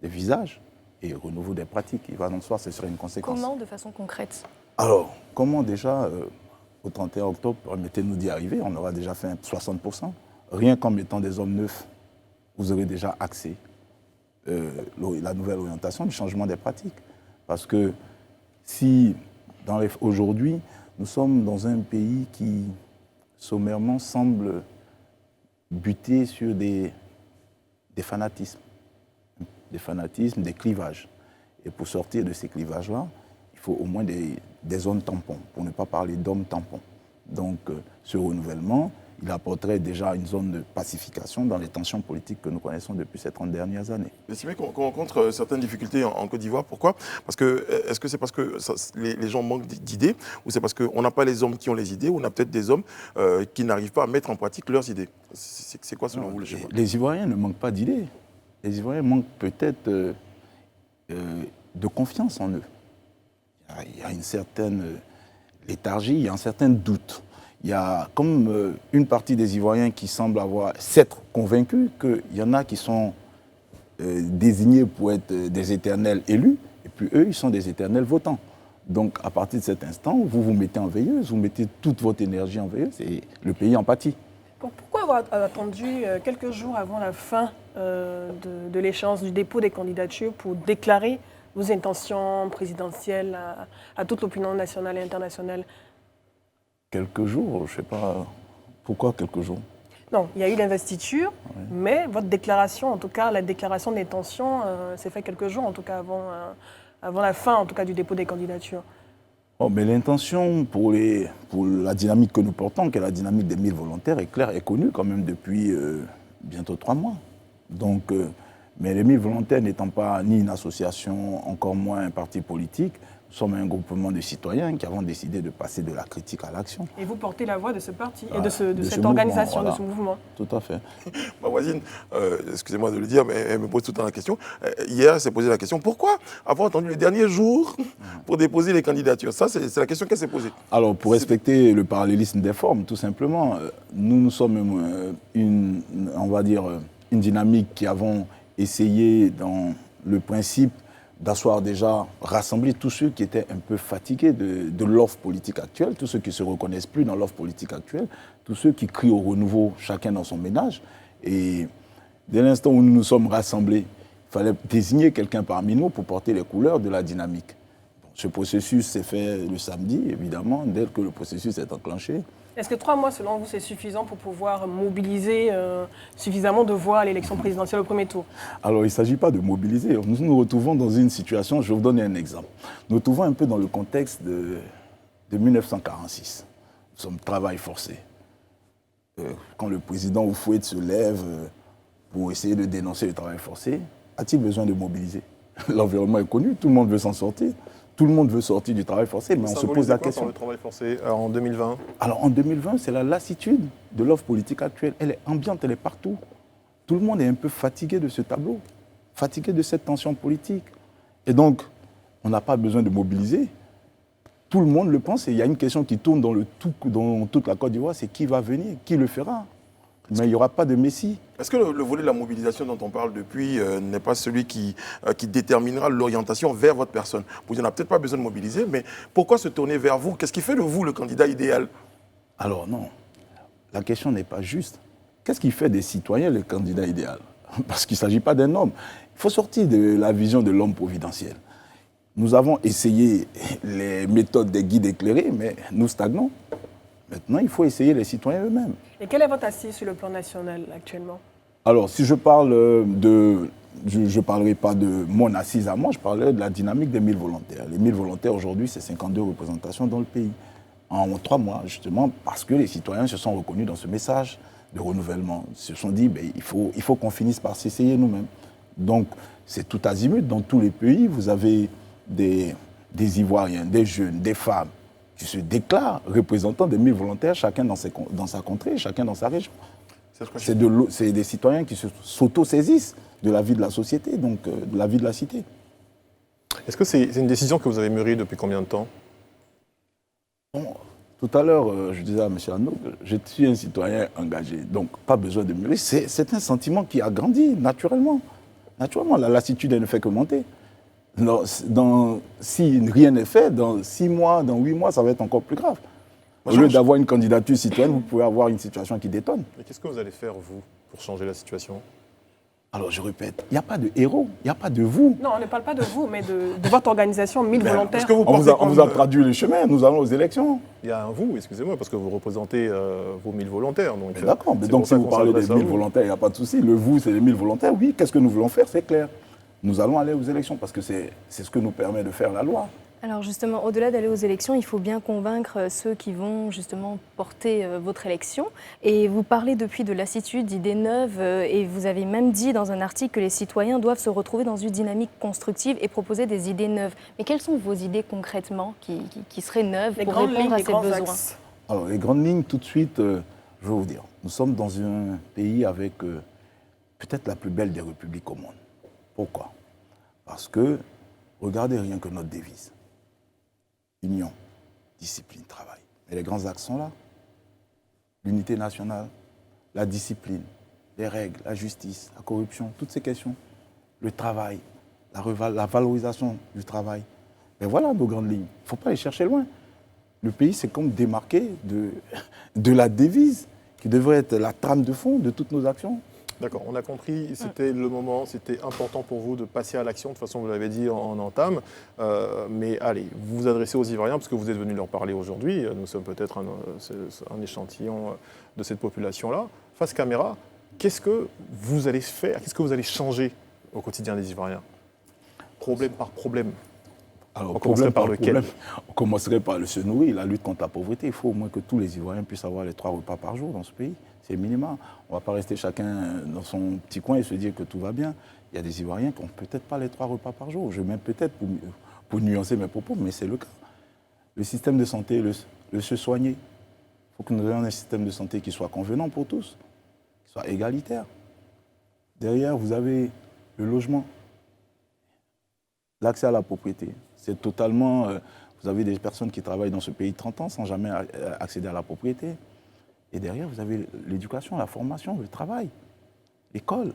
des visages et renouveau des pratiques. Il va dans le soir, ce serait une conséquence. Comment de façon concrète? Alors, comment déjà, au 31 octobre, permettez-nous d'y arriver, on aura déjà fait 60%. Rien qu'en mettant des hommes neufs, vous aurez déjà accès la nouvelle orientation du changement des pratiques. Parce que si, aujourd'hui, nous sommes dans un pays qui, sommairement, semble buter sur des fanatismes. Des fanatismes, des clivages. Et pour sortir de ces clivages-là, il faut au moins des zones tampons, pour ne pas parler d'hommes tampons. Donc, ce renouvellement, il apporterait déjà une zone de pacification dans les tensions politiques que nous connaissons depuis ces 30 dernières années. Vous estimez qu'on rencontre certaines difficultés en Côte d'Ivoire. Pourquoi? Est-ce que c'est parce que les gens manquent d'idées, ou c'est parce qu'on n'a pas les hommes qui ont les idées, ou on a peut-être des hommes qui n'arrivent pas à mettre en pratique leurs idées? C'est quoi selon vous le schéma? Les Ivoiriens ne manquent pas d'idées. Les Ivoiriens manquent peut-être de confiance en eux. Il y a une certaine léthargie, il y a un certain doute. Il y a comme une partie des Ivoiriens qui semblent s'être convaincus qu'il y en a qui sont désignés pour être des éternels élus, et puis eux, ils sont des éternels votants. Donc, à partir de cet instant, vous vous mettez en veilleuse, vous mettez toute votre énergie en veilleuse, et le pays en pâtit. Pourquoi avoir attendu quelques jours avant la fin de l'échéance du dépôt des candidatures pour déclarer vos intentions présidentielles à toute l'opinion nationale et internationale? Quelques jours, je ne sais pas. Pourquoi quelques jours? Non, il y a eu l'investiture, oui. Mais votre déclaration, en tout cas, la déclaration d'intention, s'est faite quelques jours, en tout cas, avant la fin, en tout cas, du dépôt des candidatures. Oh, mais l'intention pour la dynamique que nous portons, qui est la dynamique des 1000 volontaires, est claire et connue quand même depuis bientôt 3 mois. Donc, mais les 1000 volontaires n'étant pas ni une association, encore moins un parti politique, Nous sommes un groupement de citoyens qui avons décidé de passer de la critique à l'action. Et vous portez la voix de ce parti et Voilà, de cette ce organisation, mouvement, de ce mouvement. Tout à fait. Ma voisine, excusez-moi de le dire, mais elle me pose tout le temps la question. Hier, elle s'est posé la question, pourquoi avoir attendu le dernier jour pour déposer les candidatures? Ça, c'est la question qu'elle s'est posée. Alors, pour respecter le parallélisme des formes, tout simplement, nous sommes on va dire, une dynamique qui avons essayé dans le principe d'asseoir déjà, rassembler tous ceux qui étaient un peu fatigués de l'offre politique actuelle, tous ceux qui ne se reconnaissent plus dans l'offre politique actuelle, tous ceux qui crient au renouveau, chacun dans son ménage. Et dès l'instant où nous nous sommes rassemblés, il fallait désigner quelqu'un parmi nous pour porter les couleurs de la dynamique. Bon, ce processus s'est fait le samedi, évidemment, dès que le processus est enclenché. Est-ce que 3 mois, selon vous, c'est suffisant pour pouvoir mobiliser suffisamment de voix à l'élection présidentielle au premier tour? Alors, il ne s'agit pas de mobiliser. Nous nous retrouvons dans une situation, je vais vous donner un exemple. Nous nous trouvons un peu dans le contexte de 1946. Nous sommes travail forcé. Quand le président Houphouët se lève pour essayer de dénoncer le travail forcé, a-t-il besoin de mobiliser? L'environnement est connu, tout le monde veut s'en sortir. Tout le monde veut sortir du travail forcé, mais on se pose la question. Le travail forcé en 2020? Alors en 2020, c'est la lassitude de l'offre politique actuelle. Elle est ambiante, elle est partout. Tout le monde est un peu fatigué de ce tableau, fatigué de cette tension politique. Et donc, on n'a pas besoin de mobiliser. Tout le monde le pense et il y a une question qui tourne dans toute la Côte d'Ivoire, c'est qui va venir, qui le fera. Mais il n'y aura pas de messie. Est-ce que le volet de la mobilisation dont on parle depuis n'est pas celui qui déterminera l'orientation vers votre personne? Vous n'en avez peut-être pas besoin de mobiliser, mais pourquoi se tourner vers vous? Qu'est-ce qui fait de vous le candidat idéal? Alors non, la question n'est pas juste. Qu'est-ce qui fait des citoyens le candidat idéal? Parce qu'il ne s'agit pas d'un homme. Il faut sortir de la vision de l'homme providentiel. Nous avons essayé les méthodes des guides éclairés, mais nous stagnons. Maintenant, il faut essayer les citoyens eux-mêmes. Et quelle est votre assise sur le plan national actuellement? Alors, si je parle je ne parlerai pas de mon assise à moi, je parlerai de la dynamique des 1000 volontaires. Les 1000 volontaires, aujourd'hui, c'est 52 représentations dans le pays. En 3 mois, justement, parce que les citoyens se sont reconnus dans ce message de renouvellement. Ils se sont dit, il faut qu'on finisse par s'essayer nous-mêmes. Donc, c'est tout azimut. Dans tous les pays, vous avez des Ivoiriens, des jeunes, des femmes, qui se déclarent représentants des 1000 volontaires, chacun dans sa contrée, chacun dans sa région. C'est des citoyens qui s'auto-saisissent de la vie de la société, donc de la vie de la cité. Est-ce que c'est une décision que vous avez mûrie depuis combien de temps? Bon, tout à l'heure, je disais à M. Anouk, je suis un citoyen engagé, donc pas besoin de mûrir. C'est un sentiment qui a grandi naturellement. Naturellement, la lassitude, elle ne fait que monter. Si rien n'est fait, dans 6 mois, dans 8 mois, ça va être encore plus grave. Au lieu d'avoir une candidature citoyenne, vous pouvez avoir une situation qui détonne. Mais qu'est-ce que vous allez faire, vous, pour changer la situation? Alors, je répète, il n'y a pas de héros, il n'y a pas de vous. Non, on ne parle pas de vous, mais de votre organisation, 1000 volontaires. On vous a traduit le chemin, nous allons aux élections. Il y a un vous, excusez-moi, parce que vous représentez vos 1000 volontaires. D'accord, mais donc si vous parlez des 1000 volontaires, il n'y a pas de souci. Le vous, c'est les 1000 volontaires. Oui, qu'est-ce que nous voulons faire, c'est clair. Nous allons aller aux élections parce que c'est ce que nous permet de faire la loi. Alors justement, au-delà d'aller aux élections, il faut bien convaincre ceux qui vont justement porter votre élection. Et vous parlez depuis de lassitude, d'idées neuves, et vous avez même dit dans un article que les citoyens doivent se retrouver dans une dynamique constructive et proposer des idées neuves. Mais quelles sont vos idées concrètement qui seraient neuves pour répondre à ces besoins? Alors les grandes lignes, tout de suite, je vais vous dire, nous sommes dans un pays avec peut-être la plus belle des républiques au monde. Pourquoi? Parce que, regardez rien que notre devise. Union, discipline, travail. Et les grands axes sont là. L'unité nationale, la discipline, les règles, la justice, la corruption, toutes ces questions. Le travail, la valorisation du travail. Et voilà nos grandes lignes. Il ne faut pas les chercher loin. Le pays s'est comme démarqué de la devise qui devrait être la trame de fond de toutes nos actions. D'accord, on a compris, c'était le moment, c'était important pour vous de passer à l'action, de toute façon vous l'avez dit en entame, mais allez, vous vous adressez aux Ivoiriens parce que vous êtes venus leur parler aujourd'hui, nous sommes peut-être un échantillon de cette population-là. Face caméra, qu'est-ce que vous allez faire, qu'est-ce que vous allez changer au quotidien des Ivoiriens? Problème par problème. Alors, on commencerait par lequel? On commencerait par se nourrir, la lutte contre la pauvreté. Il faut au moins que tous les Ivoiriens puissent avoir les 3 repas par jour dans ce pays. C'est minimum. On ne va pas rester chacun dans son petit coin et se dire que tout va bien. Il y a des Ivoiriens qui n'ont peut-être pas les 3 repas par jour. Je mets peut-être pour nuancer mes propos, mais c'est le cas. Le système de santé, le se soigner. Il faut que nous ayons un système de santé qui soit convenant pour tous, qui soit égalitaire. Derrière, vous avez le logement, l'accès à la propriété. C'est totalement... vous avez des personnes qui travaillent dans ce pays 30 ans sans jamais accéder à la propriété. Et derrière, vous avez l'éducation, la formation, le travail, l'école.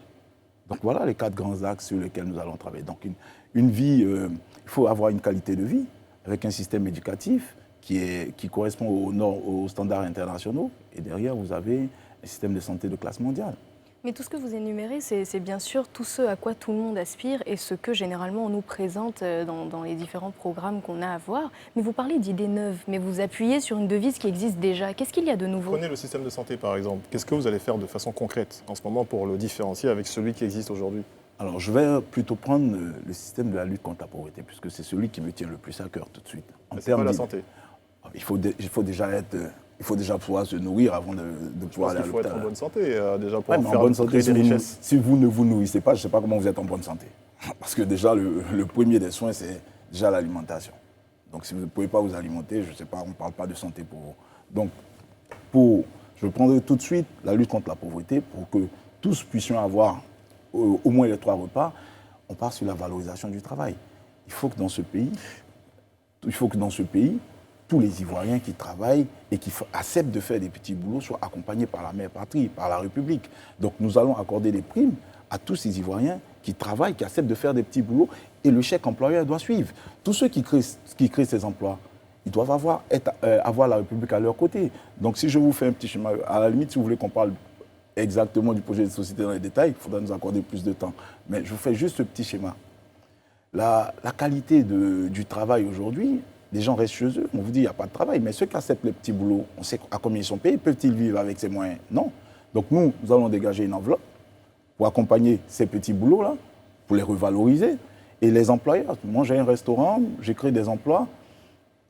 Donc voilà les 4 grands axes sur lesquels nous allons travailler. Donc une vie, il faut avoir une qualité de vie avec un système éducatif qui correspond aux standards internationaux. Et derrière, vous avez un système de santé de classe mondiale. Mais tout ce que vous énumérez, c'est bien sûr tout ce à quoi tout le monde aspire et ce que généralement on nous présente dans les différents programmes qu'on a à voir. Mais vous parlez d'idées neuves, mais vous appuyez sur une devise qui existe déjà. Qu'est-ce qu'il y a de nouveau? Prenez le système de santé par exemple. Qu'est-ce que vous allez faire de façon concrète en ce moment pour le différencier avec celui qui existe aujourd'hui? Alors je vais plutôt prendre le système de la lutte contre la pauvreté, puisque c'est celui qui me tient le plus à cœur tout de suite. Mais c'est pas la santé. Il faut déjà pouvoir se nourrir avant de pouvoir aller à l'hôpital. Il faut être en bonne santé, déjà pour en bonne santé, si vous ne vous nourrissez pas, je ne sais pas comment vous êtes en bonne santé. Parce que déjà, le premier des soins, c'est déjà l'alimentation. Donc si vous ne pouvez pas vous alimenter, je ne sais pas, on ne parle pas de santé pour vous. Donc, je prendrai tout de suite la lutte contre la pauvreté pour que tous puissions avoir au moins les 3 repas. On part sur la valorisation du travail. Il faut que dans ce pays, tous les Ivoiriens qui travaillent et qui acceptent de faire des petits boulots soient accompagnés par la mère patrie, par la République. Donc nous allons accorder des primes à tous ces Ivoiriens qui travaillent, qui acceptent de faire des petits boulots, et le chèque employeur doit suivre. Tous ceux qui créent ces emplois, ils doivent avoir la République à leur côté. Donc si je vous fais un petit schéma, à la limite, si vous voulez qu'on parle exactement du projet de société dans les détails, il faudra nous accorder plus de temps. Mais je vous fais juste ce petit schéma. La qualité du travail aujourd'hui, les gens restent chez eux, on vous dit qu'il n'y a pas de travail, mais ceux qui acceptent les petits boulots, on sait à combien ils sont payés, peuvent-ils vivre avec ces moyens? Non. Donc nous allons dégager une enveloppe pour accompagner ces petits boulots-là, pour les revaloriser. Et les employeurs, moi j'ai un restaurant, j'ai créé des emplois,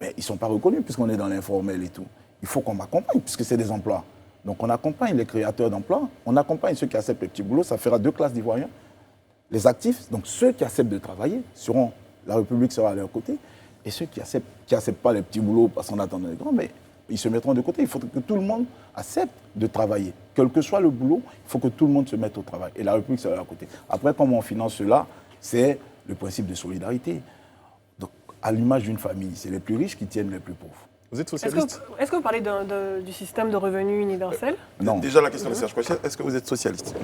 mais ils ne sont pas reconnus puisqu'on est dans l'informel et tout. Il faut qu'on m'accompagne puisque c'est des emplois. Donc on accompagne les créateurs d'emplois, on accompagne ceux qui acceptent les petits boulots, ça fera 2 classes d'Ivoiriens. Les actifs, donc ceux qui acceptent de travailler, la République sera à leur côté. Et ceux qui acceptent pas les petits boulots parce qu'on attend les grands, mais ils se mettront de côté. Il faut que tout le monde accepte de travailler. Quel que soit le boulot, il faut que tout le monde se mette au travail. Et la République sera à côté. Après, comment on finance cela? C'est le principe de solidarité. Donc, à l'image d'une famille, c'est les plus riches qui tiennent les plus pauvres. Vous êtes socialiste? Est-ce que vous parlez du système de revenu universel? Non. Déjà la question de Serge Coichet, est-ce que vous êtes socialiste?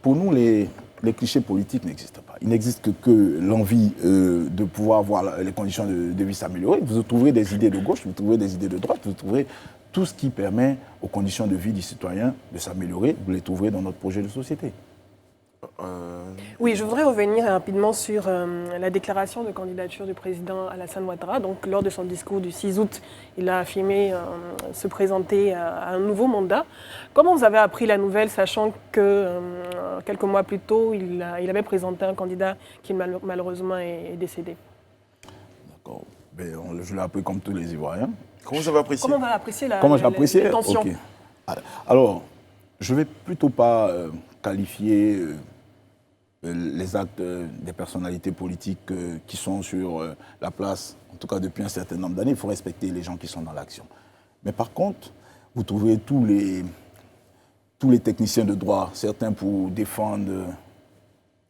Pour nous, les clichés politiques n'existent pas. Il n'existe que l'envie de pouvoir voir les conditions de vie s'améliorer. Vous trouverez des idées de gauche, vous trouverez des idées de droite, vous trouverez tout ce qui permet aux conditions de vie du citoyen de s'améliorer. Vous les trouverez dans notre projet de société. Oui, je voudrais revenir rapidement sur la déclaration de candidature du président Alassane Ouattara. Donc, lors de son discours du 6 août, il a affirmé se présenter à un nouveau mandat. Comment vous avez appris la nouvelle, sachant que quelques mois plus tôt, il avait présenté un candidat qui malheureusement est décédé? D'accord. Je l'ai appris comme tous les Ivoiriens. Comment vous avez apprécié? Comment vous avez apprécié les tensions? Okay. Alors, je ne vais plutôt pas qualifier les actes des personnalités politiques qui sont sur la place, en tout cas depuis un certain nombre d'années. Il faut respecter les gens qui sont dans l'action. Mais par contre, vous trouverez tous les techniciens de droit, certains pour défendre,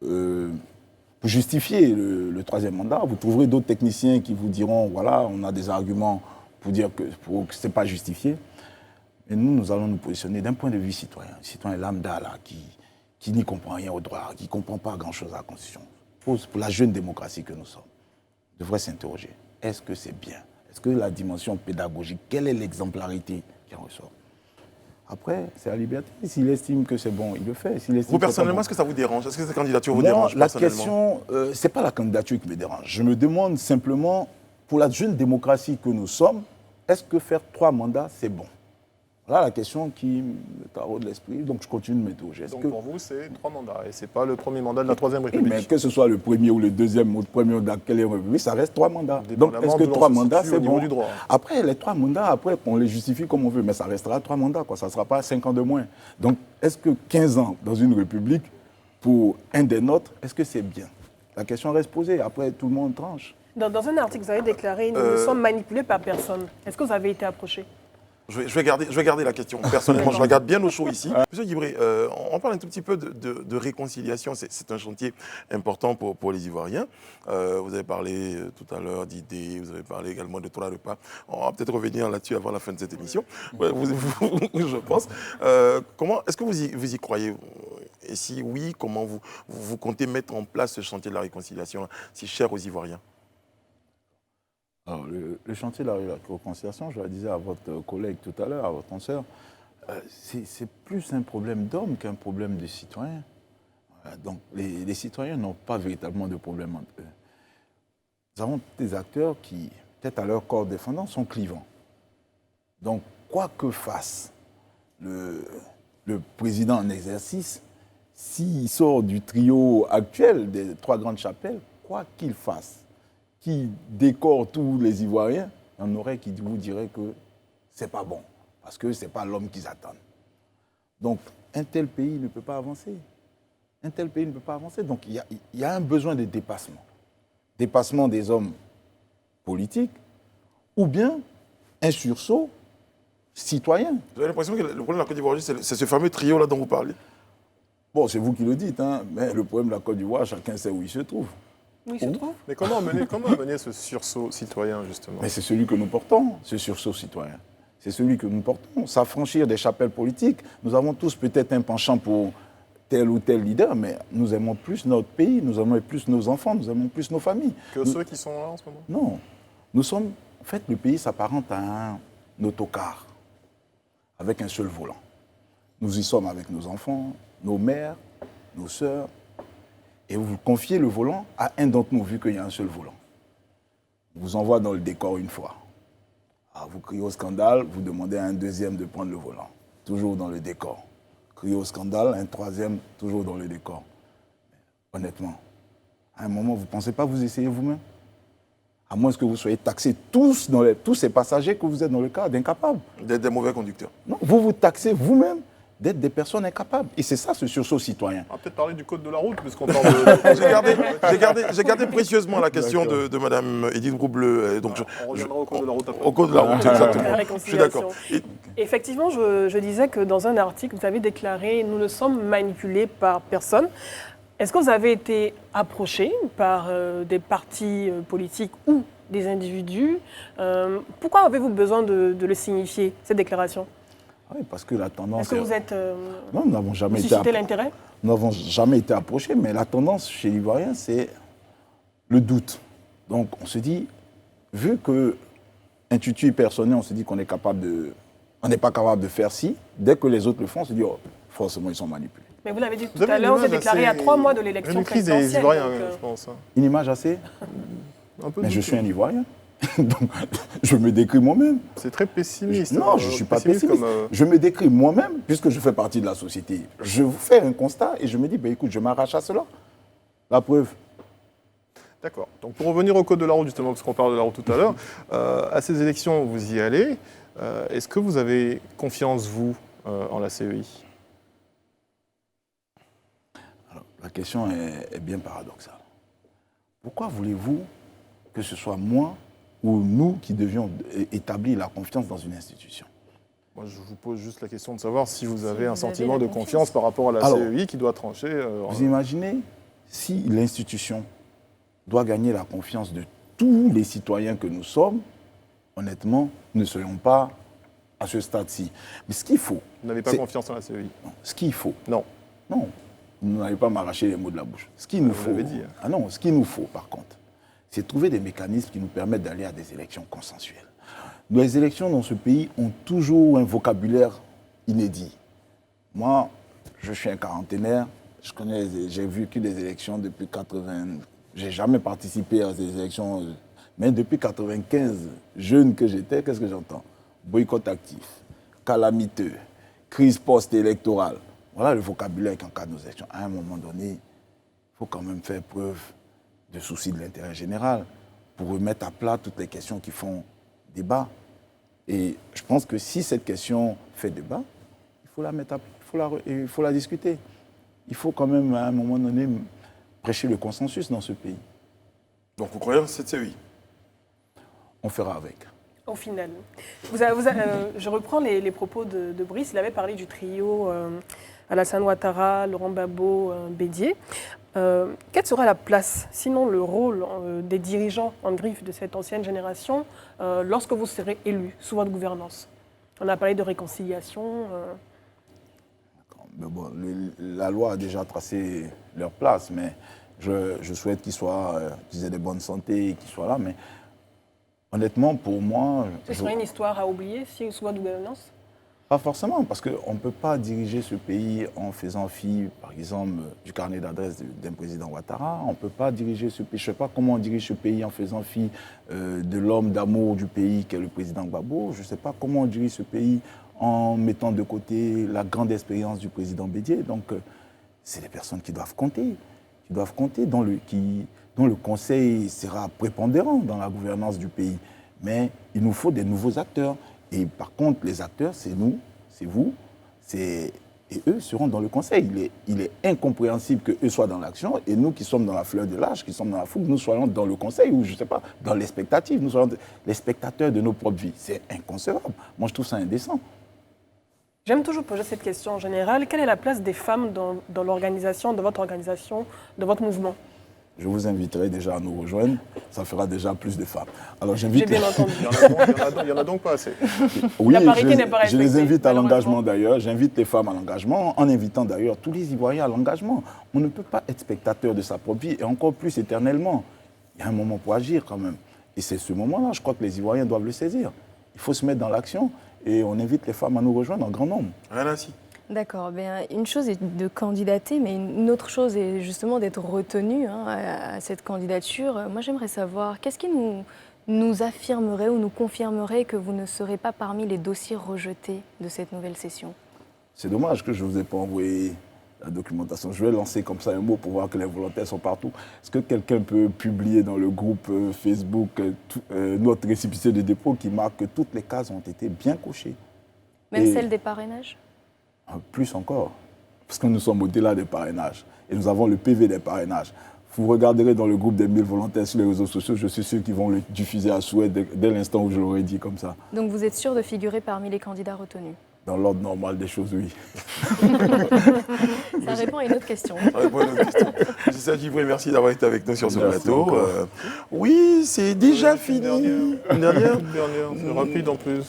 pour justifier le 3e mandat. Vous trouverez d'autres techniciens qui vous diront, voilà, on a des arguments pour dire que ce n'est pas justifié. Et nous allons nous positionner d'un point de vue citoyen. Un citoyen lambda, là, qui n'y comprend rien au droit, qui ne comprend pas grand-chose à la Constitution. Pour la jeune démocratie que nous sommes, devrait s'interroger. Est-ce que c'est bien? Est-ce que la dimension pédagogique, quelle est l'exemplarité qui en ressort? Après, c'est la liberté. S'il estime que c'est bon, il le fait. Vous, personnellement, est-ce que ça vous dérange? Est-ce que cette candidature vous dérange personnellement? La question, ce n'est pas la candidature qui me dérange. Je me demande simplement, pour la jeune démocratie que nous sommes, est-ce que faire 3 mandats, c'est bon? Voilà la question qui me taraude l'esprit, donc je continue de m'interroger. Donc pour vous, c'est 3 mandats, et ce n'est pas le premier mandat de la 3e République. Mais que ce soit le premier ou le deuxième ou le premier ou dans quelle République, ça reste 3 mandats. Donc est-ce que 3 mandats, c'est bon? Après, les 3 mandats, après, on les justifie comme on veut, mais ça restera 3 mandats, quoi. Ça ne sera pas 5 ans de moins. Donc est-ce que 15 ans dans une République, pour un des nôtres, est-ce que c'est bien? La question reste posée. Après, tout le monde tranche. Dans un article, vous avez déclaré « Nous ne sommes manipulés par personne ». Est-ce que vous avez été approché? Je vais garder la question. Personnellement, je la garde bien au chaud ici. Monsieur Guibré, on parle un tout petit peu de réconciliation. C'est un chantier important pour les Ivoiriens. Vous avez parlé tout à l'heure d'idées, vous avez parlé également de 3 repas. On va peut-être revenir là-dessus avant la fin de cette émission, ouais, je pense. Est-ce que vous y croyez? Et si oui, comment vous comptez mettre en place ce chantier de la réconciliation si cher aux Ivoiriens? Alors, le chantier de la réconciliation, je le disais à votre collègue tout à l'heure, à votre sœur, c'est plus un problème d'hommes qu'un problème de citoyens. Donc, les citoyens n'ont pas véritablement de problème entre eux. Nous avons des acteurs qui, peut-être à leur corps défendant, sont clivants. Donc, quoi que fasse le président en exercice, s'il sort du trio actuel des 3 grandes chapelles, quoi qu'il fasse, qui décore tous les Ivoiriens, il y en aurait qui vous diraient que ce n'est pas bon, parce que ce n'est pas l'homme qu'ils attendent. Donc, un tel pays ne peut pas avancer. Un tel pays ne peut pas avancer. Donc, il y a un besoin de dépassement. Dépassement des hommes politiques, ou bien un sursaut citoyen. Vous avez l'impression que le problème de la Côte d'Ivoire, c'est ce fameux trio-là dont vous parlez? Bon, c'est vous qui le dites, hein, mais le problème de la Côte d'Ivoire, chacun sait où il se trouve. Oui, se trouve. Mais comment amener ce sursaut citoyen, justement? Mais c'est celui que nous portons, ce sursaut citoyen. C'est celui que nous portons. S'affranchir des chapelles politiques. Nous avons tous peut-être un penchant pour tel ou tel leader, mais nous aimons plus notre pays, nous aimons plus nos enfants, nous aimons plus nos familles. Que ceux qui sont là en ce moment? Non. Nous sommes... En fait, le pays s'apparente à un autocar avec un seul volant. Nous y sommes avec nos enfants, nos mères, nos sœurs, et vous confiez le volant à un d'entre nous, vu qu'il y a un seul volant. On vous envoie dans le décor une fois. Alors vous criez au scandale, vous demandez à un deuxième de prendre le volant. Toujours dans le décor. Criez au scandale, un troisième, toujours dans le décor. Honnêtement, à un moment, vous ne pensez pas vous essayer vous-même? À moins que vous soyez taxés tous ces passagers que vous êtes dans le cas d'incapables. D'être des mauvais conducteurs. Non, vous vous taxez vous-même d'être des personnes incapables. Et c'est ça ce sursaut citoyen. On va peut-être parler du code de la route, puisqu'on parle de... J'ai gardé précieusement la question de Mme Edith Roubleu. Donc on reviendra au code de la route après. Au code de la route, exactement. Je suis d'accord. Effectivement, je disais que dans un article, vous avez déclaré « Nous ne sommes manipulés par personne ». Est-ce que vous avez été approché par des partis politiques ou des individus? Pourquoi avez-vous besoin de le signifier, cette déclaration? Oui, parce que la tendance... Est-ce que vous êtes... non, nous n'avons jamais été... suscité l'intérêt? Nous n'avons jamais été approchés, mais la tendance chez l'Ivoirien, c'est le doute. Donc, on se dit, vu que intuitif personnel, on se dit qu'on est capable de... On n'est pas capable de faire ci, dès que les autres le font, on se dit, oh, forcément, ils sont manipulés. Mais vous l'avez dit tout à l'heure, vous êtes déclaré à 3 mois de l'élection présidentielle. Des Ivoiriens, je pense. Une image assez... Un peu mais je suis un Ivoirien. Donc, je me décris moi-même. C'est très pessimiste. Non, je ne suis pas pessimiste. Je me décris moi-même, puisque je fais partie de la société. Je fais un constat et je me dis, écoute, je m'arrache à cela. La preuve. D'accord. Donc, pour revenir au code de la route, justement, parce qu'on parle de la route tout à l'heure, à ces élections, vous y allez. Est-ce que vous avez confiance, vous, en la CEI? Alors, la question est bien paradoxale. Pourquoi voulez-vous que ce soit moi ou nous qui devions établir la confiance dans une institution? Moi, je vous pose juste la question de savoir si vous avez un sentiment de confiance par rapport à la CEI qui doit trancher. Vous imaginez si l'institution doit gagner la confiance de tous les citoyens que nous sommes, honnêtement, nous ne serions pas à ce stade-ci. Mais ce qu'il faut... Vous n'avez pas confiance en la CEI? Non. Ce qu'il faut... Non. Non. Vous n'allez pas m'arracher les mots de la bouche. Ce qu'il nous faut... dit. Ah non, ce qu'il nous faut, par contre, c'est trouver des mécanismes qui nous permettent d'aller à des élections consensuelles. Les élections dans ce pays ont toujours un vocabulaire inédit. Moi, je suis un quarantenaire, j'ai vécu des élections depuis 80... J'ai jamais participé à ces élections, mais depuis 95, jeune que j'étais, qu'est-ce que j'entends? Boycott actif, calamiteux, crise post-électorale. Voilà le vocabulaire qui encadre nos élections. À un moment donné, il faut quand même faire preuve de souci de l'intérêt général pour remettre à plat toutes les questions qui font débat. Et je pense que si cette question fait débat, il faut la mettre il faut la discuter. Il faut quand même à un moment donné prêcher le consensus dans ce pays. Donc vous croyez en cette CEI? On fera avec. Au final. Je reprends les propos de Brice. Il avait parlé du trio Alassane Ouattara, Laurent Gbagbo, Bédié. Quelle sera la place, sinon le rôle des dirigeants en griffe de cette ancienne génération lorsque vous serez élu sous votre gouvernance? On a parlé de réconciliation. Mais bon, la loi a déjà tracé leur place, mais je souhaite qu'ils aient de bonne santé et qu'ils soient là. Mais honnêtement, pour moi... Ce serait une histoire à oublier si sous votre gouvernance? Pas forcément, parce qu'on ne peut pas diriger ce pays en faisant fi, par exemple, du carnet d'adresse d'un président Ouattara. On ne peut pas diriger ce pays. Je ne sais pas comment on dirige ce pays en faisant fi de l'homme d'amour du pays qu'est le président Gbagbo. Je ne sais pas comment on dirige ce pays en mettant de côté la grande expérience du président Bédié. Donc, c'est des personnes qui doivent compter, dont le conseil sera prépondérant dans la gouvernance du pays. Mais il nous faut des nouveaux acteurs. Et par contre, les acteurs, c'est nous, c'est vous, et eux seront dans le conseil. Il est incompréhensible qu'eux soient dans l'action et nous qui sommes dans la fleur de l'âge, qui sommes dans la fougue, nous soyons dans le conseil ou, je ne sais pas, dans l'expectative. Nous soyons les spectateurs de nos propres vies. C'est inconcevable. Moi, je trouve ça indécent. J'aime toujours poser cette question en général. Quelle est la place des femmes dans l'organisation, de votre organisation, de votre mouvement? Je vous inviterai déjà à nous rejoindre. Ça fera déjà plus de femmes. Alors j'invite. J'ai bien entendu. Il y en a donc pas assez. Oui, la parité n'est pas je les respectée, invite à l'engagement d'ailleurs. J'invite les femmes à l'engagement, en invitant d'ailleurs tous les Ivoiriens à l'engagement. On ne peut pas être spectateur de sa propre vie et encore plus éternellement. Il y a un moment pour agir quand même. Et c'est ce moment-là, je crois que les Ivoiriens doivent le saisir. Il faut se mettre dans l'action et on invite les femmes à nous rejoindre en grand nombre. Rien ainsi. D'accord. Une chose est de candidater, mais une autre chose est justement d'être retenu à cette candidature. Moi, j'aimerais savoir, qu'est-ce qui nous affirmerait ou nous confirmerait que vous ne serez pas parmi les dossiers rejetés de cette nouvelle session? C'est dommage que je ne vous ai pas envoyé la documentation. Je vais lancer comme ça un mot pour voir que les volontaires sont partout. Est-ce que quelqu'un peut publier dans le groupe Facebook notre récépissé de dépôt qui marque que toutes les cases ont été bien cochées? Même celle des parrainages? Plus encore, parce que nous sommes au-delà des parrainages. Et nous avons le PV des parrainages. Vous regarderez dans le groupe des 1000 volontaires sur les réseaux sociaux, je suis sûr qu'ils vont le diffuser à souhait dès l'instant où je l'aurai dit comme ça. Donc vous êtes sûr de figurer parmi les candidats retenus? Dans l'ordre normal des choses, oui. Ça répond à une autre question. Ça répond à une autre question. Gisèle Givry, merci d'avoir été avec nous sur ce plateau. Oui, c'est déjà fini. Une dernière, c'est rapide en plus.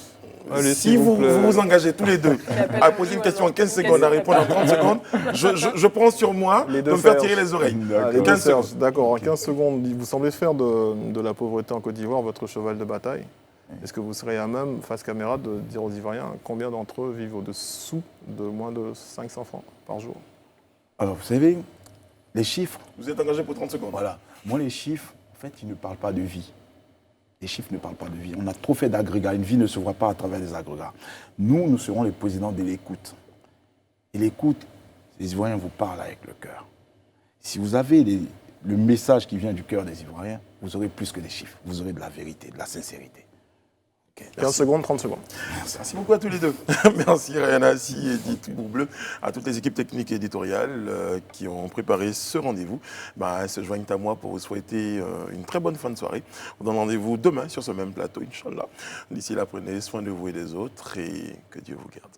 Allez, si vous engagez tous les deux à poser une question en 15 secondes, à répondre en 30 secondes, je prends sur moi de me faire tirer les oreilles. 15 secondes. D'accord, en 15 secondes, vous semblez faire de la pauvreté en Côte d'Ivoire votre cheval de bataille. Est-ce que vous serez à même, face caméra, de dire aux Ivoiriens combien d'entre eux vivent au-dessous de moins de 500 francs par jour? Alors, vous savez, les chiffres... Vous êtes engagé pour 30 secondes. Voilà. Moi, les chiffres, en fait, ils ne parlent pas de vie. Les chiffres ne parlent pas de vie. On a trop fait d'agrégats. Une vie ne se voit pas à travers des agrégats. Nous serons les présidents de l'écoute. Et l'écoute, les Ivoiriens vous parlent avec le cœur. Si vous avez le message qui vient du cœur des Ivoiriens, vous aurez plus que des chiffres. Vous aurez de la vérité, de la sincérité. 15 secondes, 30 secondes. Merci beaucoup à tous les deux. Merci Rayana Assi et Edith Boubleu, à toutes les équipes techniques et éditoriales qui ont préparé ce rendez-vous. Elles se joignent à moi pour vous souhaiter une très bonne fin de soirée. On donne rendez-vous demain sur ce même plateau, Inch'Allah. D'ici là, prenez soin de vous et des autres et que Dieu vous garde.